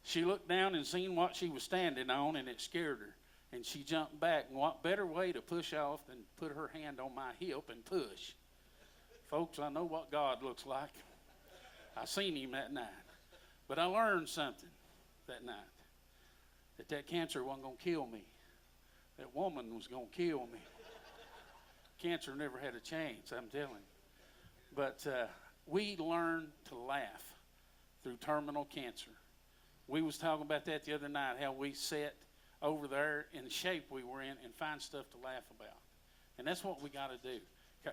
She looked down and seen what she was standing on, and it scared her. And she jumped back. And what better way to push off than put her hand on my hip and push? Folks, I know what God looks like. I seen him that night. But I learned something that night. That cancer wasn't going to kill me. That woman was going to kill me. Cancer never had a chance, I'm telling you. But we learn to laugh through terminal cancer. We was talking about that the other night, how we sat over there in the shape we were in and find stuff to laugh about. And that's what we got to do.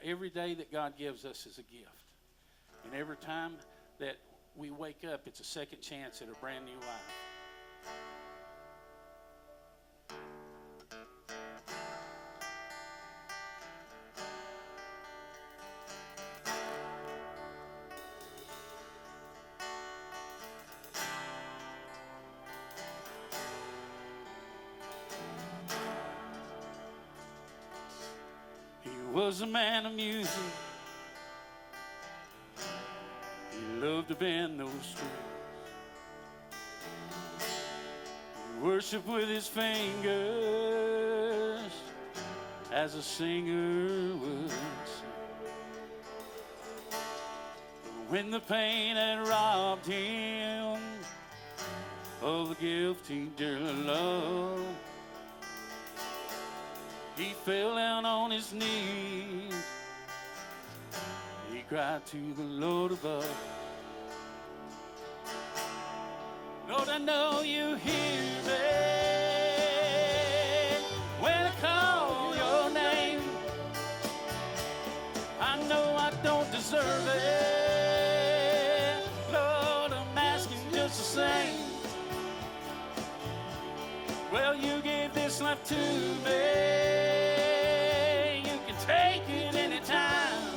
Every day that God gives us is a gift. And every time that we wake up, it's a second chance at a brand new life. was a man of music. He loved to bend those strings. He worshiped with his fingers as a singer would sing. But when the pain had robbed him of the gift he dearly loved, he fell down on his knees. He cried to the Lord above. Lord, I know you hear me when I call your name. I know I don't deserve it. Lord, I'm asking just the same. Well, you gave this life to me. You can take it anytime.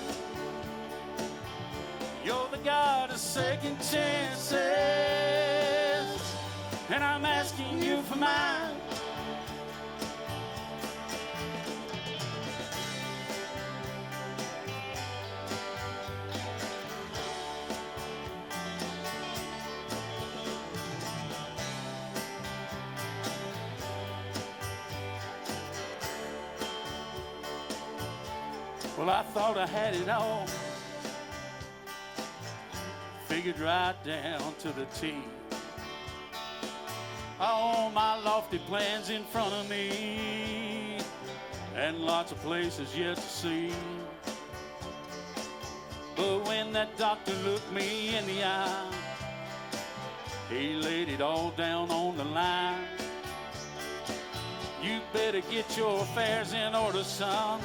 You're the God of second chances, and I'm asking you for mine. Well, I thought I had it all, figured right down to the T. All my lofty plans in front of me, and lots of places yet to see. But when that doctor looked me in the eye, he laid it all down on the line. You better get your affairs in order, son.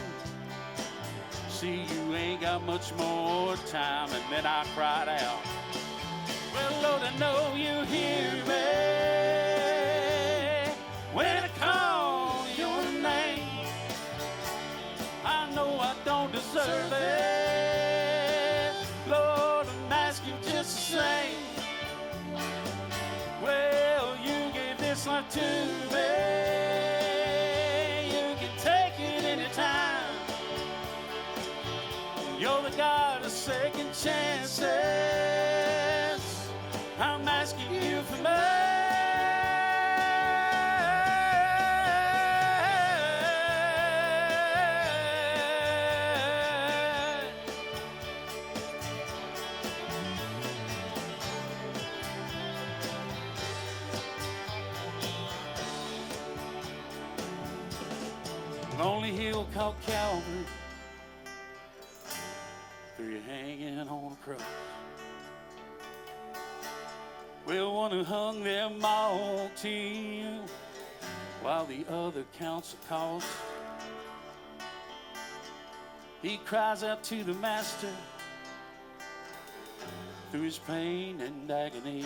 See, you ain't got much more time. And then I cried out, well, Lord, I know you hear me when I call your name. I know I don't deserve it. Lord, I'm asking just the same. Well, you gave this life to me. You can take it anytime. You're the God of second chances. I'm asking you for mine. Lonely hill called Calvary, through you hanging on a cross. Well, one who hung them all to you, while the other counts the cost. He cries out to the Master through his pain and agony.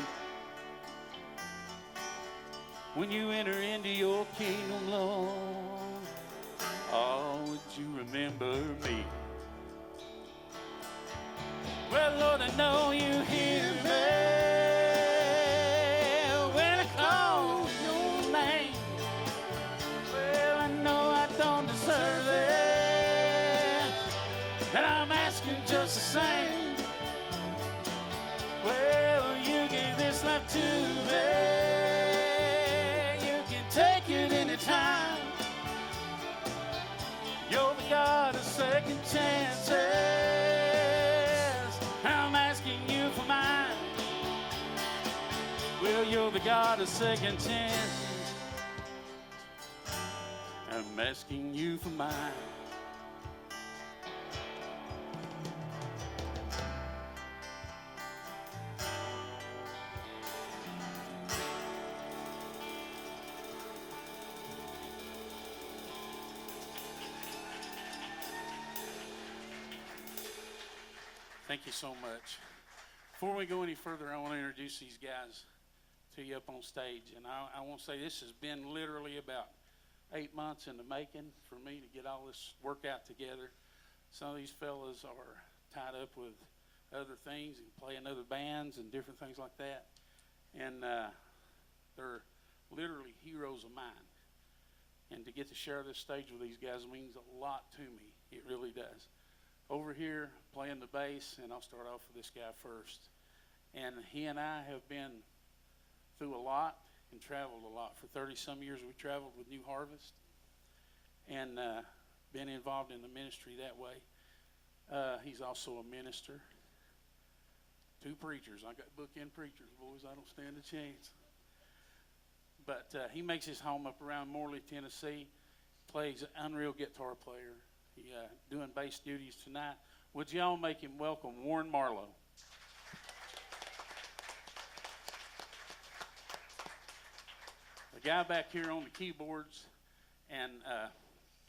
When you enter into your kingdom, Lord, oh, would you remember me? Well, Lord, I know you hear me when I call your name. Well, I know I don't deserve it, and I'm asking just the same. Well, you gave this life to me. You can take it anytime. You're the God of second chances. I'm asking you for mine. Well, you're the God of second chances. I'm asking you for mine. Thank you so much. Before we go any further, I want to introduce these guys to you up on stage. And I want to say this has been literally about 8 months in the making for me to get all this workout together. Some of these fellas are tied up with other things and play in other bands and different things like that. And they're literally heroes of mine. And to get to share this stage with these guys means a lot to me. It really does. Over here, playing the bass, and I'll start off with this guy first. And he and I have been through a lot and traveled a lot. For 30-some years, we traveled with New Harvest and been involved in the ministry that way. He's also a minister. 2 preachers. I got bookend preachers, boys. I don't stand a chance. But he makes his home up around Morley, Tennessee. Plays an unreal guitar player. He doing bass duties tonight. Would y'all make him welcome Warren Marlowe? The guy back here on the keyboards, and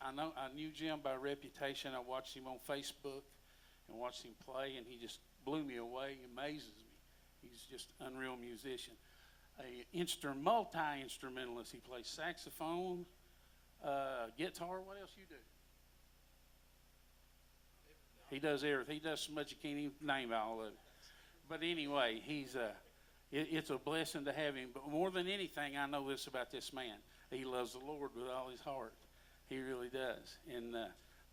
I knew Jim by reputation. I watched him on Facebook and watched him play, and he just blew me away, amazes me. He's just an unreal musician. Multi-instrumentalist. He plays saxophone, guitar. What else you do? He does everything. He does so much you can't even name all of it. But anyway, it's a blessing to have him. But more than anything, I know this about this man. He loves the Lord with all his heart. He really does. And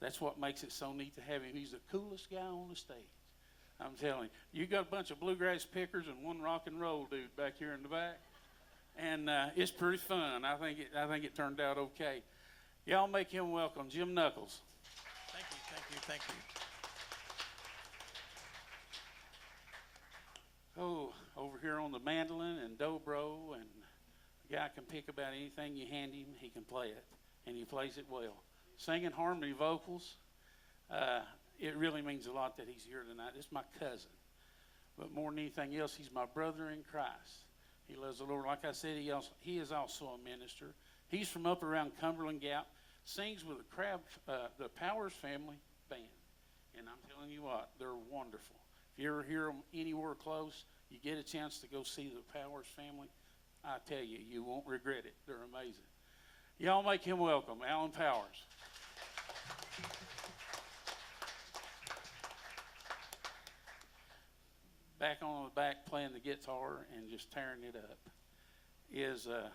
that's what makes it so neat to have him. He's the coolest guy on the stage. I'm telling you. You got a bunch of bluegrass pickers and one rock and roll dude back here in the back. And it's pretty fun. I think it turned out okay. Y'all make him welcome Jim Knuckles. Thank you, thank you, thank you. Oh, over here on the mandolin and dobro, and the guy can pick about anything you hand him, he can play it, and he plays it well. Singing harmony vocals, it really means a lot that he's here tonight. This is my cousin, but more than anything else, he's my brother in Christ. He loves the Lord. Like I said, he is also a minister. He's from up around Cumberland Gap, sings with the Powers family band, and I'm telling you what, they're wonderful. If you ever hear them anywhere close, you get a chance to go see the Powers family, I tell you, you won't regret it. They're amazing. Y'all make him welcome, Alan Powers. Back on the back playing the guitar and just tearing it up is a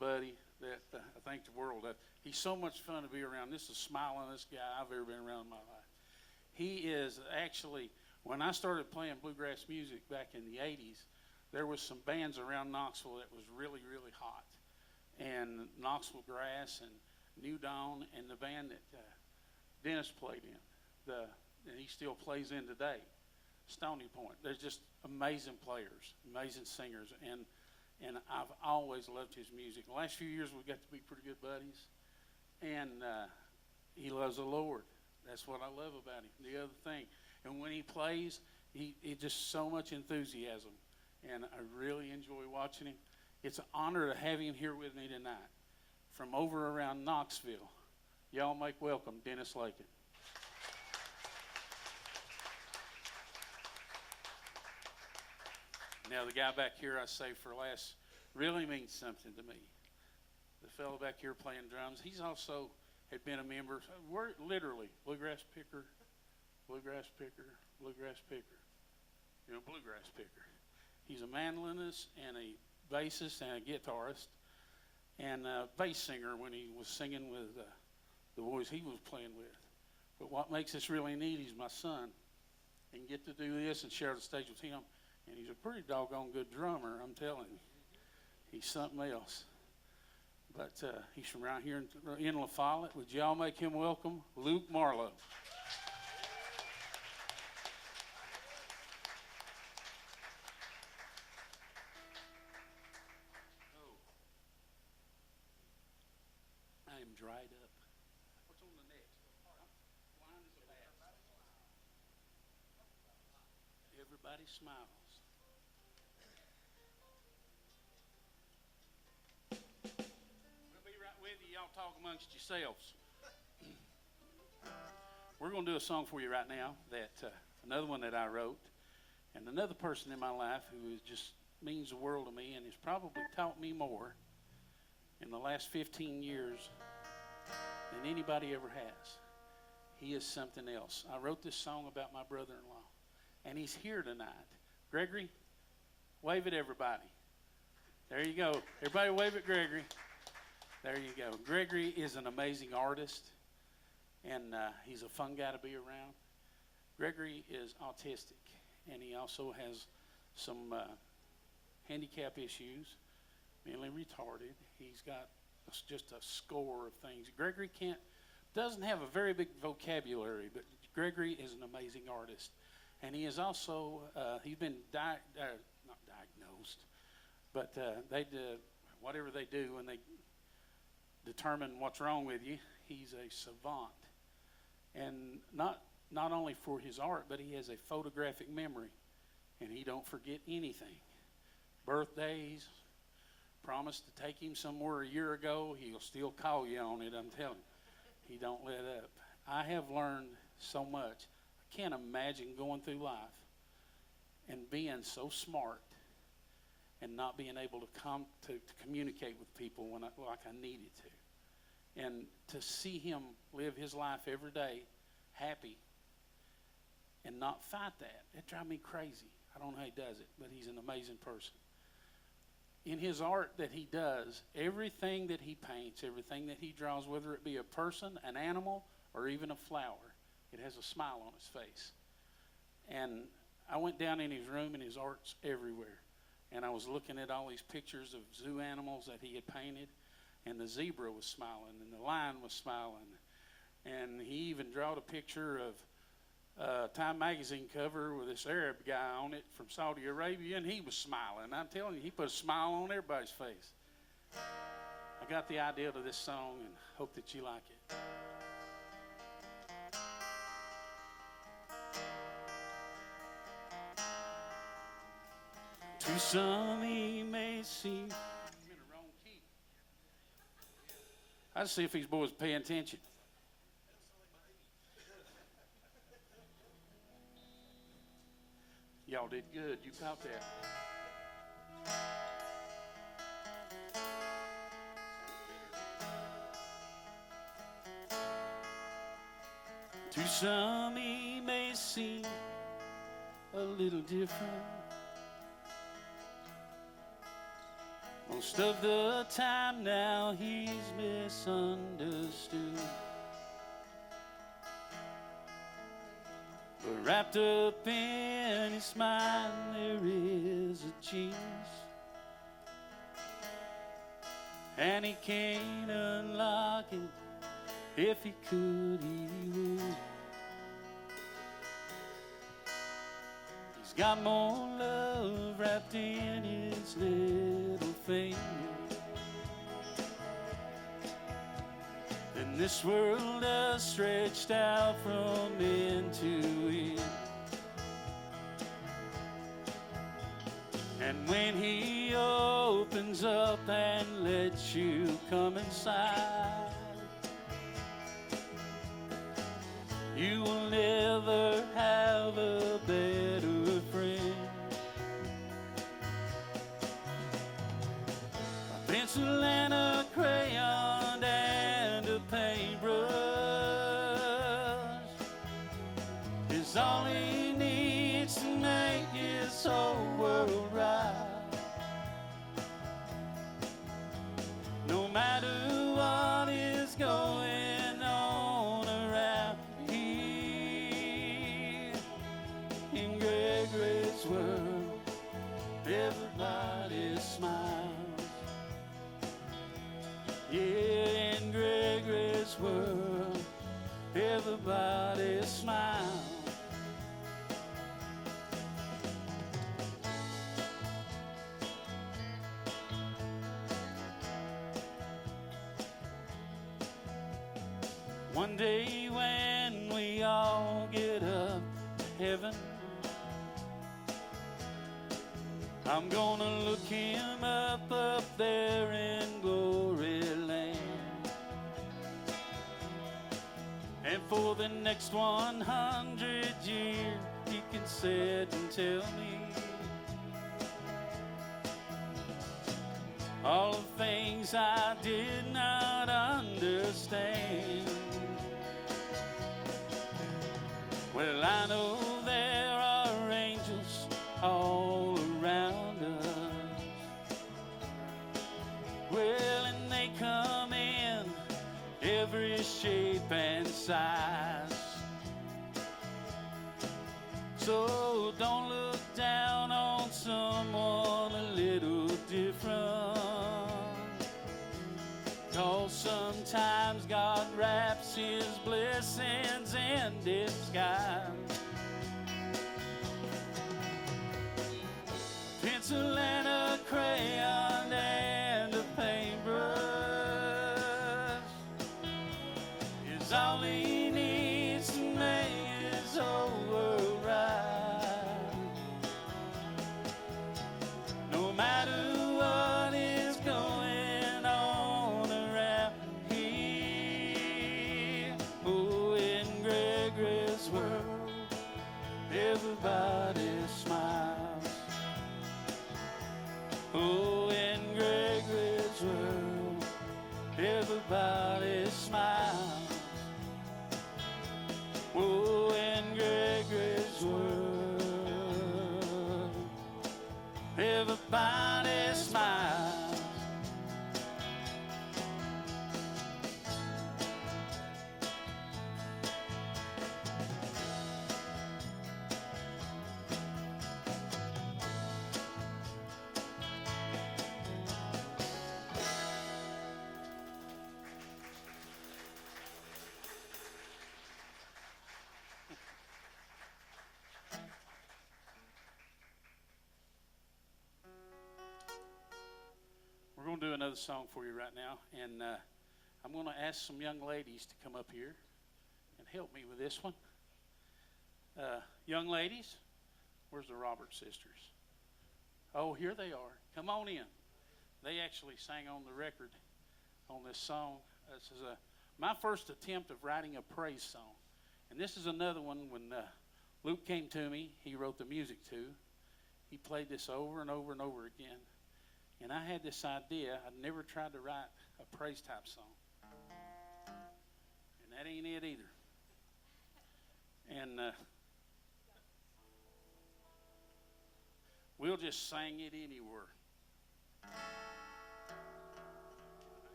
buddy that I think the world of. He's so much fun to be around. This is the smilingest guy I've ever been around in my life. He is actually, when I started playing bluegrass music back in the 80s, there was some bands around Knoxville that was really, really hot. And Knoxville Grass and New Dawn and the band that Dennis played in, and he still plays in today, Stony Point. They're just amazing players, amazing singers, and I've always loved his music. The last few years we got to be pretty good buddies, and he loves the Lord. That's what I love about him. The other thing, and when he plays, he just so much enthusiasm, and I really enjoy watching him. It's an honor to have him here with me tonight from over around Knoxville. Y'all make welcome Dennis Lakin. Now, the guy back here I saved for last really means something to me. The fellow back here playing drums, he's also had been a member. We're literally bluegrass picker, bluegrass picker, bluegrass picker. You know, bluegrass picker. He's a mandolinist and a bassist and a guitarist and a bass singer when he was singing with the boys he was playing with. But what makes this really neat, he's my son, and get to do this and share the stage with him. And he's a pretty doggone good drummer, I'm telling you. He's something else. But he's from around here in La Follette. Would y'all make him welcome Luke Marlowe? Oh. I am dried up. What's on the next? Blind as a bat. Everybody smiles. Y'all talk amongst yourselves. We're going to do a song for you right now, that another one that I wrote, and another person in my life who just means the world to me and has probably taught me more in the last 15 years than anybody ever has. He is something else. I wrote this song about my brother-in-law, and he's here tonight. Gregory, wave at everybody. There you go. Everybody wave at Gregory. There you go. Gregory is an amazing artist, and he's a fun guy to be around. Gregory is autistic, and he also has some handicap issues, mentally retarded. He's got just a score of things. Gregory doesn't have a very big vocabulary, but Gregory is an amazing artist. And he is also, he's been not diagnosed, but whatever they do when they determine what's wrong with you, he's a savant. And not only for his art, but he has a photographic memory, and he don't forget anything. Birthdays, promised to take him somewhere a year ago, he'll still call you on it, I'm telling you. He don't let up. I have learned so much. I can't imagine going through life and being so smart and not being able to communicate with people like I needed to. And to see him live his life every day happy and not fight that, it drives me crazy. I don't know how he does it, but he's an amazing person. In his art that he does, everything that he paints, everything that he draws, whether it be a person, an animal, or even a flower, it has a smile on his face. And I went down in his room, and his art's everywhere. And I was looking at all these pictures of zoo animals that he had painted, and the zebra was smiling, and the lion was smiling. And he even drawed a picture of Time magazine cover with this Arab guy on it from Saudi Arabia, and he was smiling. I'm telling you, he put a smile on everybody's face. I got the idea to this song and hope that you like it. To some he may seem I'm in the wrong key. I'll see if these boys pay attention. Y'all did good. You caught that. To some he may seem a little different. Most of the time now he's misunderstood. But wrapped up in his smile there is a genius, and he can't unlock it. If he could, he would. He's got more love wrapped in his little finger than this world has stretched out from end to end. And when he opens up and lets you come inside, you will never have a better friend. A pencil and a crayon and a paintbrush is all he needs to make his whole world right. No matter what is going on around here, in Gregory's world, everybody smiles. Yeah, in Gregory's world, everybody smiles. One day when we all get up to heaven, I'm gonna look him up there in glory land. And for the next 100 years, he can sit and tell me all the things I did not understand. Well, I know there are angels all around us. Well, and they come in every shape and size. So don't look down on someone a little different. 'Cause sometimes God wraps his blessings in disguise. Pencil and a crayon and a paintbrush is all he needs to make his whole world right. No matter what is going on around here, oh, in Gregory's world, everybody smiles. Oh, in Gregory's world, everybody smiles. Oh, in Gregory's world, everybody smiles. We're going to do another song for you right now, and I'm going to ask some young ladies to come up here and help me with this one. Young ladies, where's the Roberts sisters? Oh, here they are. Come on in. They actually sang on the record on this song. This is my first attempt of writing a praise song, and this is another one when Luke came to me. He wrote the music to. He played this over and over and over again. And I had this idea. I'd never tried to write a praise type song. And that ain't it either. And we'll just sing it anywhere.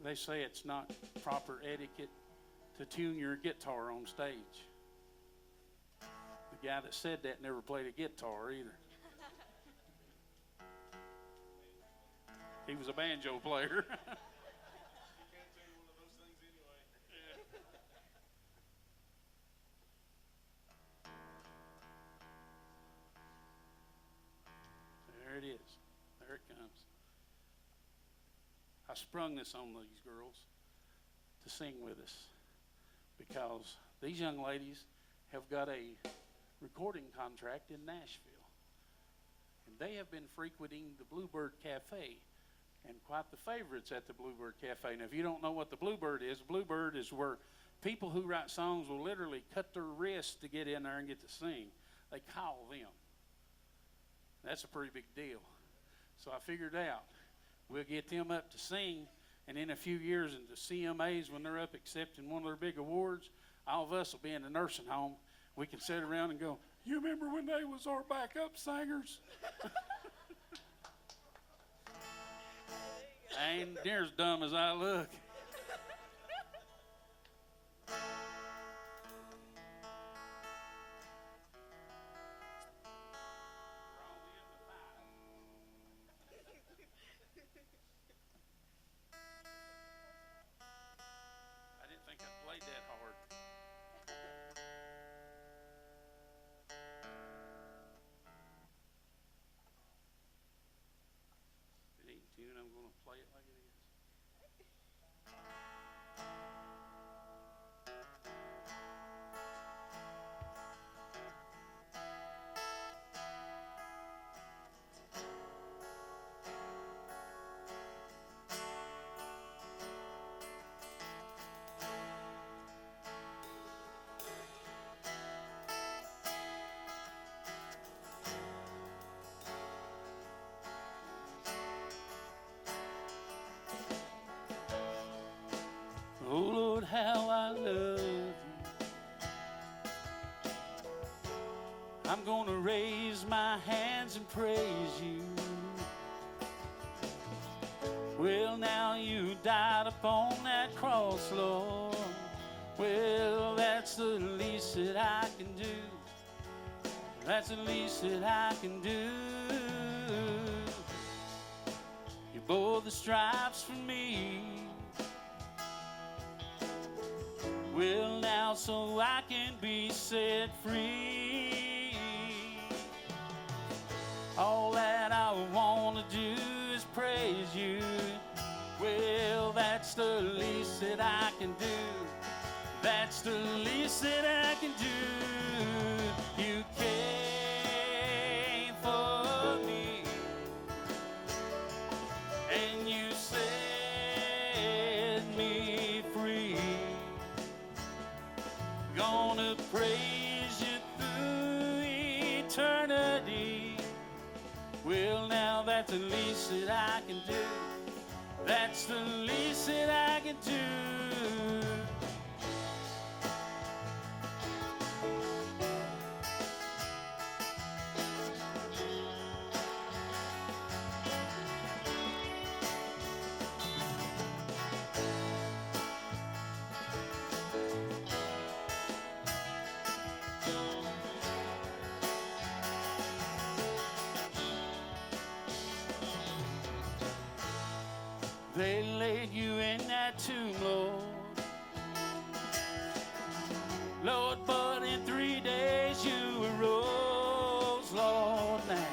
They say it's not proper etiquette to tune your guitar on stage. The guy that said that never played a guitar either. He was a banjo player. There it is. There it comes. I sprung this on these girls to sing with us because these young ladies have got a recording contract in Nashville. And they have been frequenting the Bluebird Cafe and quite the favorites at the Bluebird Cafe. Now, if you don't know what the Bluebird is where people who write songs will literally cut their wrists to get in there and get to sing. They call them. That's a pretty big deal. So I figured out we'll get them up to sing, and in a few years in the CMAs when they're up accepting one of their big awards, all of us will be in a nursing home. We can sit around and go, you remember when they was our backup singers? I ain't near as dumb as I look. I didn't think I played that hard. If it ain't tuned, I'm going to play it like it is. Oh Lord, how I love you. I'm gonna raise my hands and praise you Well, now you died upon that cross, Lord. Well, that's the least that I can do. That's the least that I can do. You bore the stripes for me. Well, now so I can be set free. All that I want to do is praise you. Well, that's the least that I can do. That's the least that I can do. You came for me, and you set me free. Gonna praise you through eternity. Well, now that's the least that I can do. That's the least that I can do. They laid you in that tomb, Lord. Lord, but in 3 days you arose, Lord. Now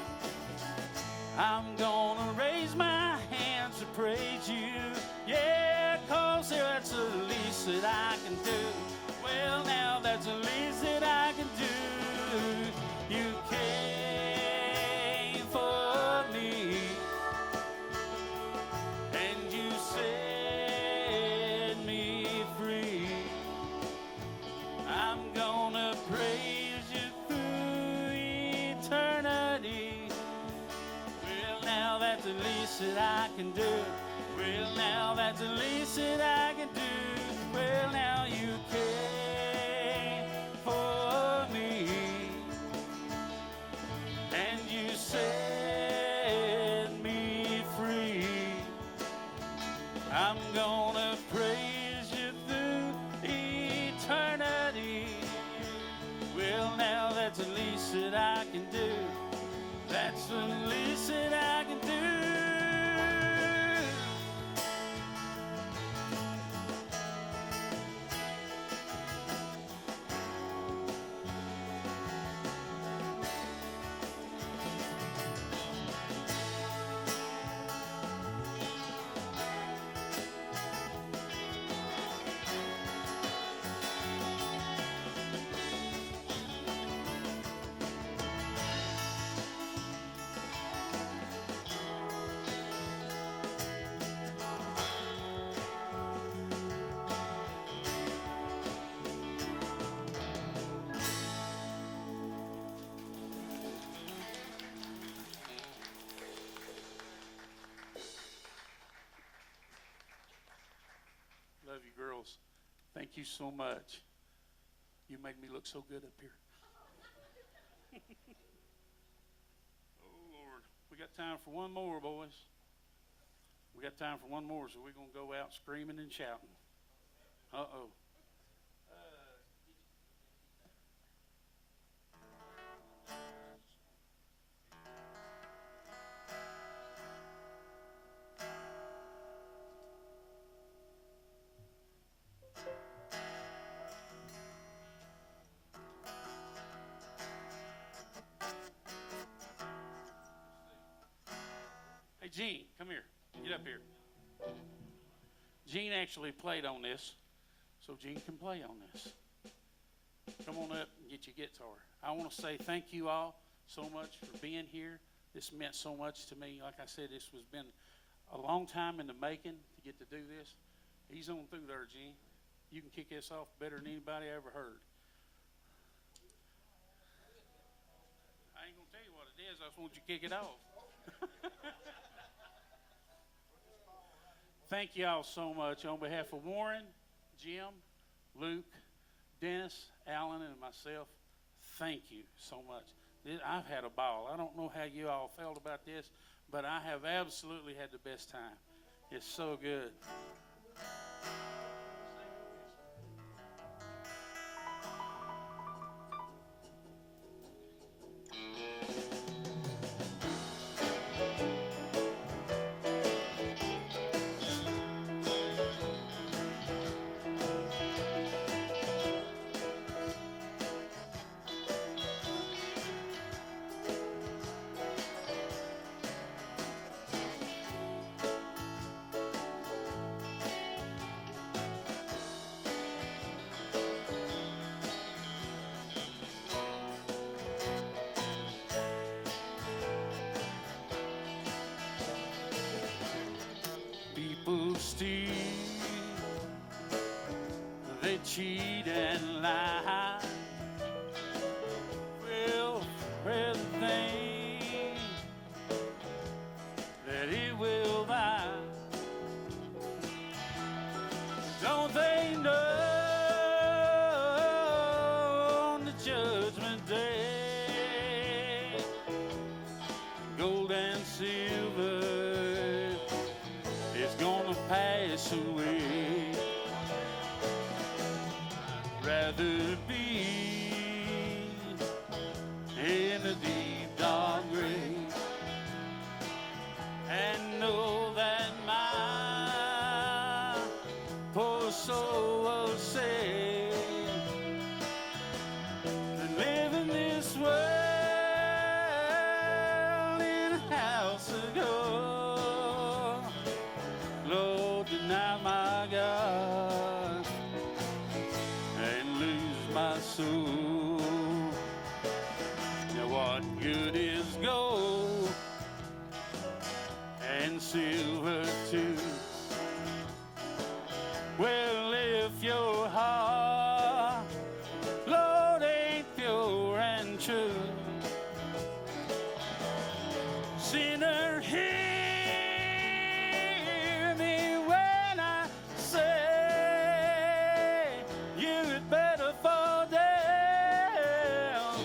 I'm gonna raise my hands to praise you. Yeah, 'cause that's the least that I can do. Well, now that's the least that I can do. You came for me, and you set me free. I'm gonna praise you through eternity. Well, now that's the least that I can do. Well, now that's the least that I can do. Well, now you came for me, and you set me free. I'm gonna praise you through eternity. Well, now that's the least that I can do. That's the least that I can do. Love you, girls. Thank you so much. You make me look so good up here. Oh, Lord. We got time for one more, boys. We got time for one more, so we're going to go out screaming and shouting. Uh-oh. Hey, Gene, come here. Get up here. Gene actually played on this, so Gene can play on this. Come on up and get your guitar. I want to say thank you all so much for being here. This meant so much to me. Like I said, this has been a long time in the making to get to do this. Ease on through there, Gene. You can kick this off better than anybody I ever heard. I ain't going to tell you what it is. I just want you to kick it off. Thank you all so much. On behalf of Warren, Jim, Luke, Dennis, Alan, and myself, thank you so much. I've had a ball. I don't know how you all felt about this, but I have absolutely had the best time. It's so good. People steal, they cheat and lie. Well, for the thing that it will buy. Don't they know on the judgment day, gold and silver is gonna pass away. I'd rather be in a deep dark grave and know that my poor soul was saved than live in this world in a house of gold. Lord, deny my God and lose my soul. Now what good is gold and silver too? Well, if your heart, Lord, ain't pure and true, sinner, hear me when I say you'd better fall down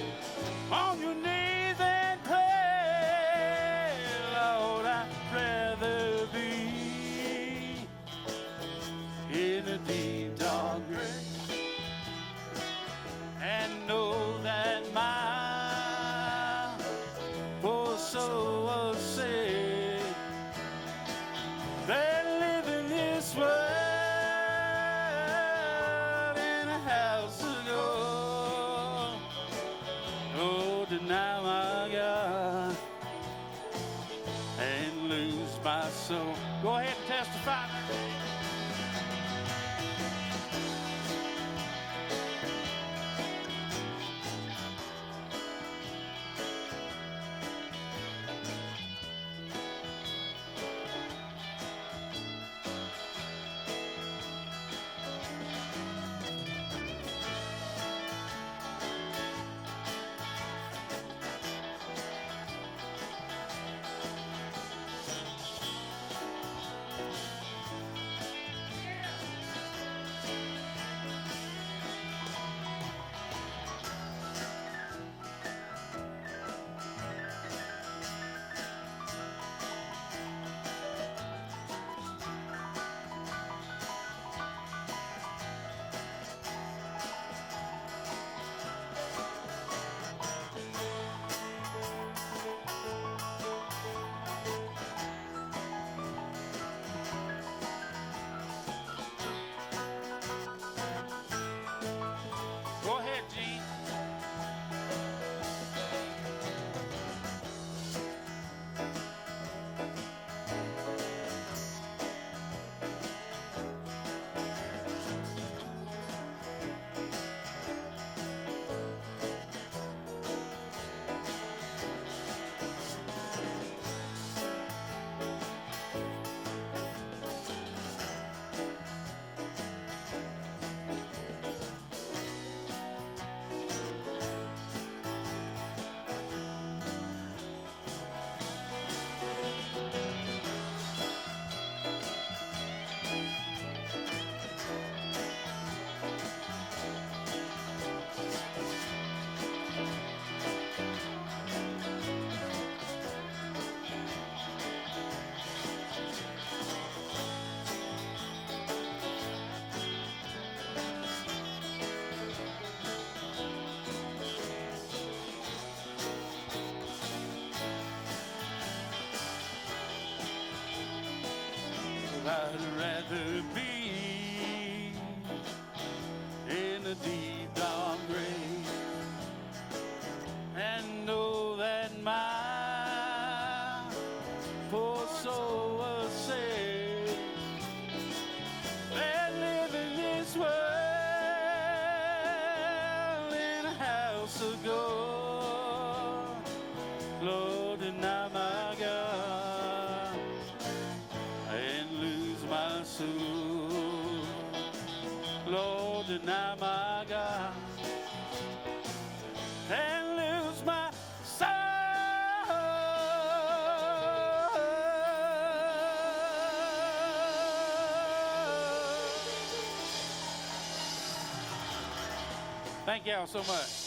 on your knees and pray. Lord, I'd rather be in a deep dark grave and know that my poor soul was saved than live in this world in a house of gold. Oh, deny my God and lose my soul. Go ahead and testify. I'd rather be in a deep dark grave and know that my poor soul was saved than live in this world in a house of gold. Lord, deny my God and lose my soul. Lord, deny my God and lose my soul. Thank y'all so much.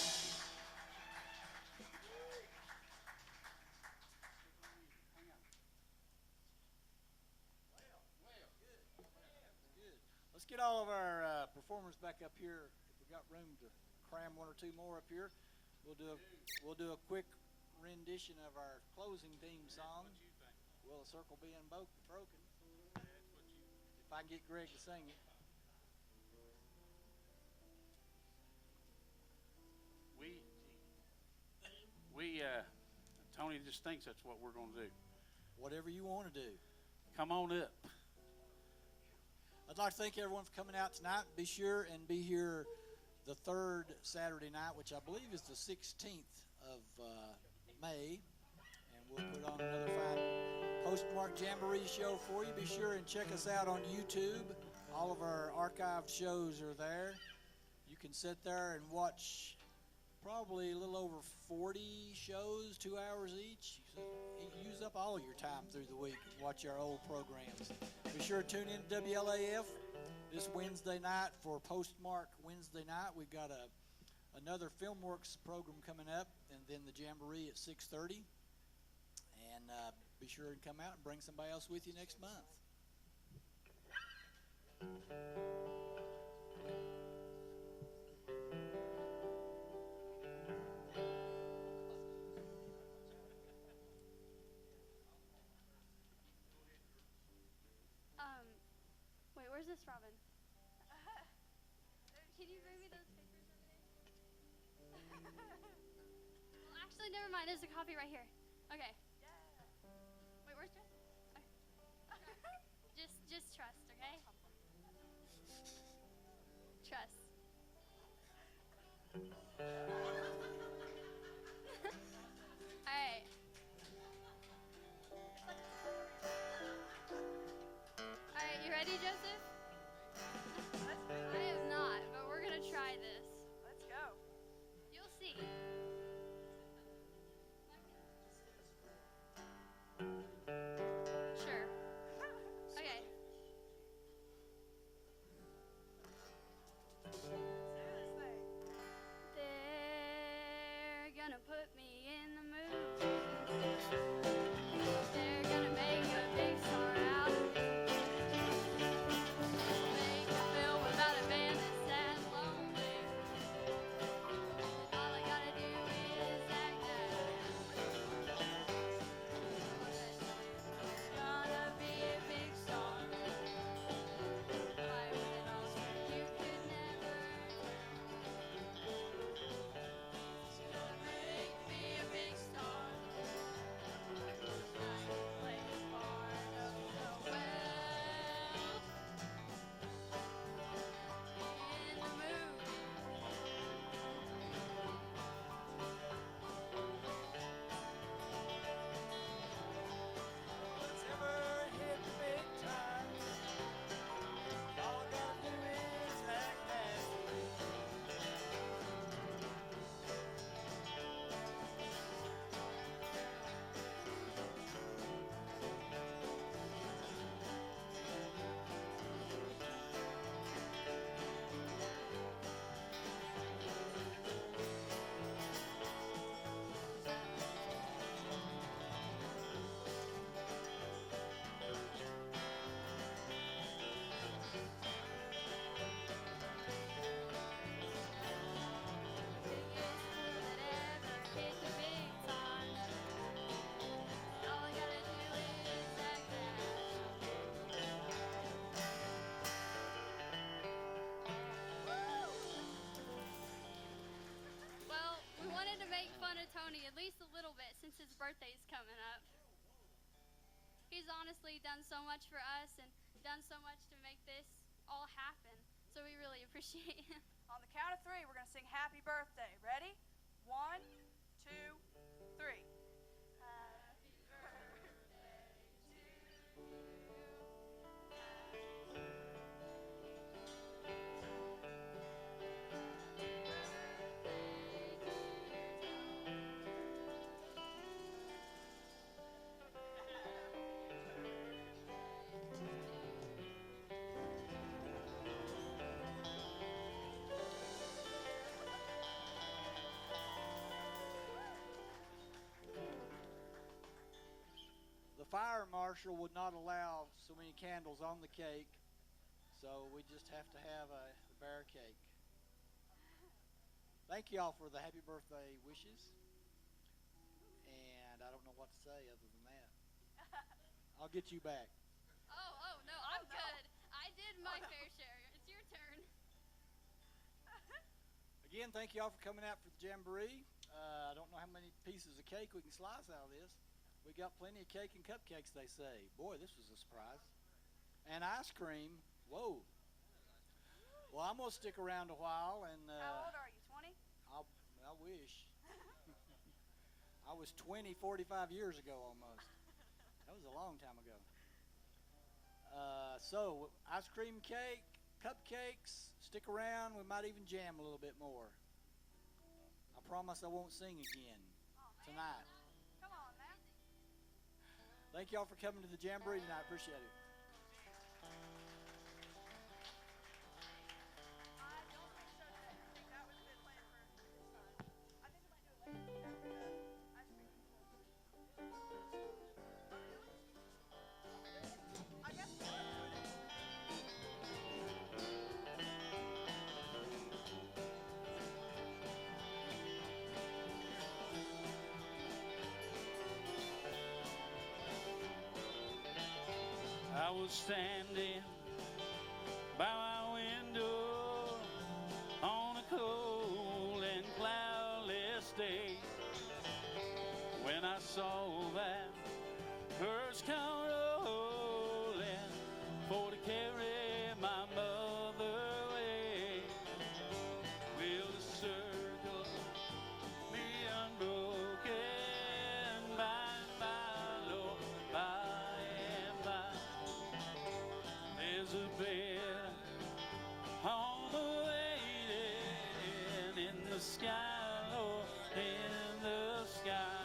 Let's get all of our performers back up here. If we got room to cram one or two more up here, we'll do a quick rendition of our closing theme song. Will a circle be unbroken? If I can get Greg to sing it. Tony just thinks that's what we're going to do. Whatever you want to do. Come on up. I'd like to thank everyone for coming out tonight. Be sure and be here the third Saturday night, which I believe is the 16th of May. And we'll put on another fine Postmark Jamboree show for you. Be sure and check us out on YouTube. All of our archived shows are there. You can sit there and watch probably a little over 40 shows, 2 hours each. So use up all your time through the week and watch our old programs. Be sure to tune in to WLAF this Wednesday night for Postmark Wednesday night. We've got another FilmWorks program coming up, and then the Jamboree at 6:30. And be sure and come out and bring somebody else with you next month. Wait, where's this Robin? Can you bring me those papers over there? Well, actually, never mind. There's a copy right here. Okay. Wait, where's Jess? Just trust, okay? Trust. All right. Alright, you ready, Joseph? I am not, but we're gonna try this. Let's go. You'll see. Sure. Okay. They're gonna put me in the mood. They're gonna make a big star out of me. Make a film about a band that's sad and lonely. And all I gotta do birthday's coming up. He's honestly done so much for us and done so much to make this all happen. So we really appreciate him. On the count of 3, we're going to sing happy birthday. Ready? 1, 2, 3. Happy birthday to you. The fire marshal would not allow so many candles on the cake, so we just have to have a bare cake. Thank you all for the happy birthday wishes, and I don't know what to say other than that. I'll get you back. Oh, no, I'm good. I did my fair share. It's your turn. Again, thank you all for coming out for the Jamboree. I don't know how many pieces of cake we can slice out of this. We got plenty of cake and cupcakes, they say. Boy, this was a surprise. And ice cream. Whoa. Well, I'm going to stick around a while. And How old are you, 20? I wish. I was 20, 45 years ago almost. That was a long time ago. So, ice cream cake, cupcakes, stick around. We might even jam a little bit more. I promise I won't sing again tonight. Come on now. Thank y'all for coming to the Jamboree tonight. Appreciate it. I don't think so today. I think that was a good plan for this time. I think we might do it later. Ice cream. I guess we could. I was standing by my window on a cold and cloudless day when I saw that hearse come rolling for to carry my mother away. Will the circle be unbroken by and by, Lord, by and by? There's a bed on the waiting in the sky, Lord, in the sky.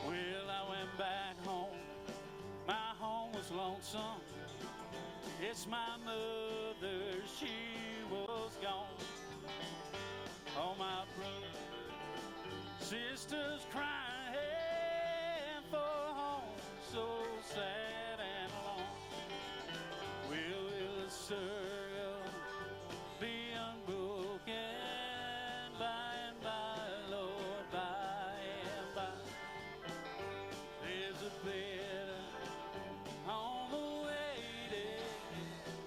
Well, I went back home. My home was lonesome. It's my mother, she was gone. All my brothers, sisters crying for a home, so sad and alone. Will the circle be unbroken by and by, Lord, by and by? There's a bed on the waiting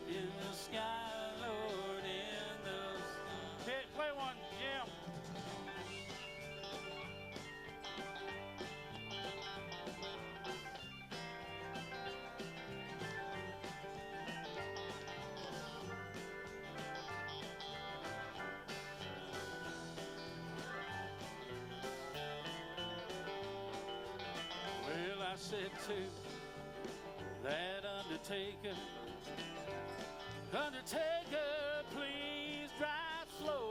in the sky, Lord, in the sky. Hey, play one, Jim. Well, I said to that undertaker, Undertaker, please drive slow.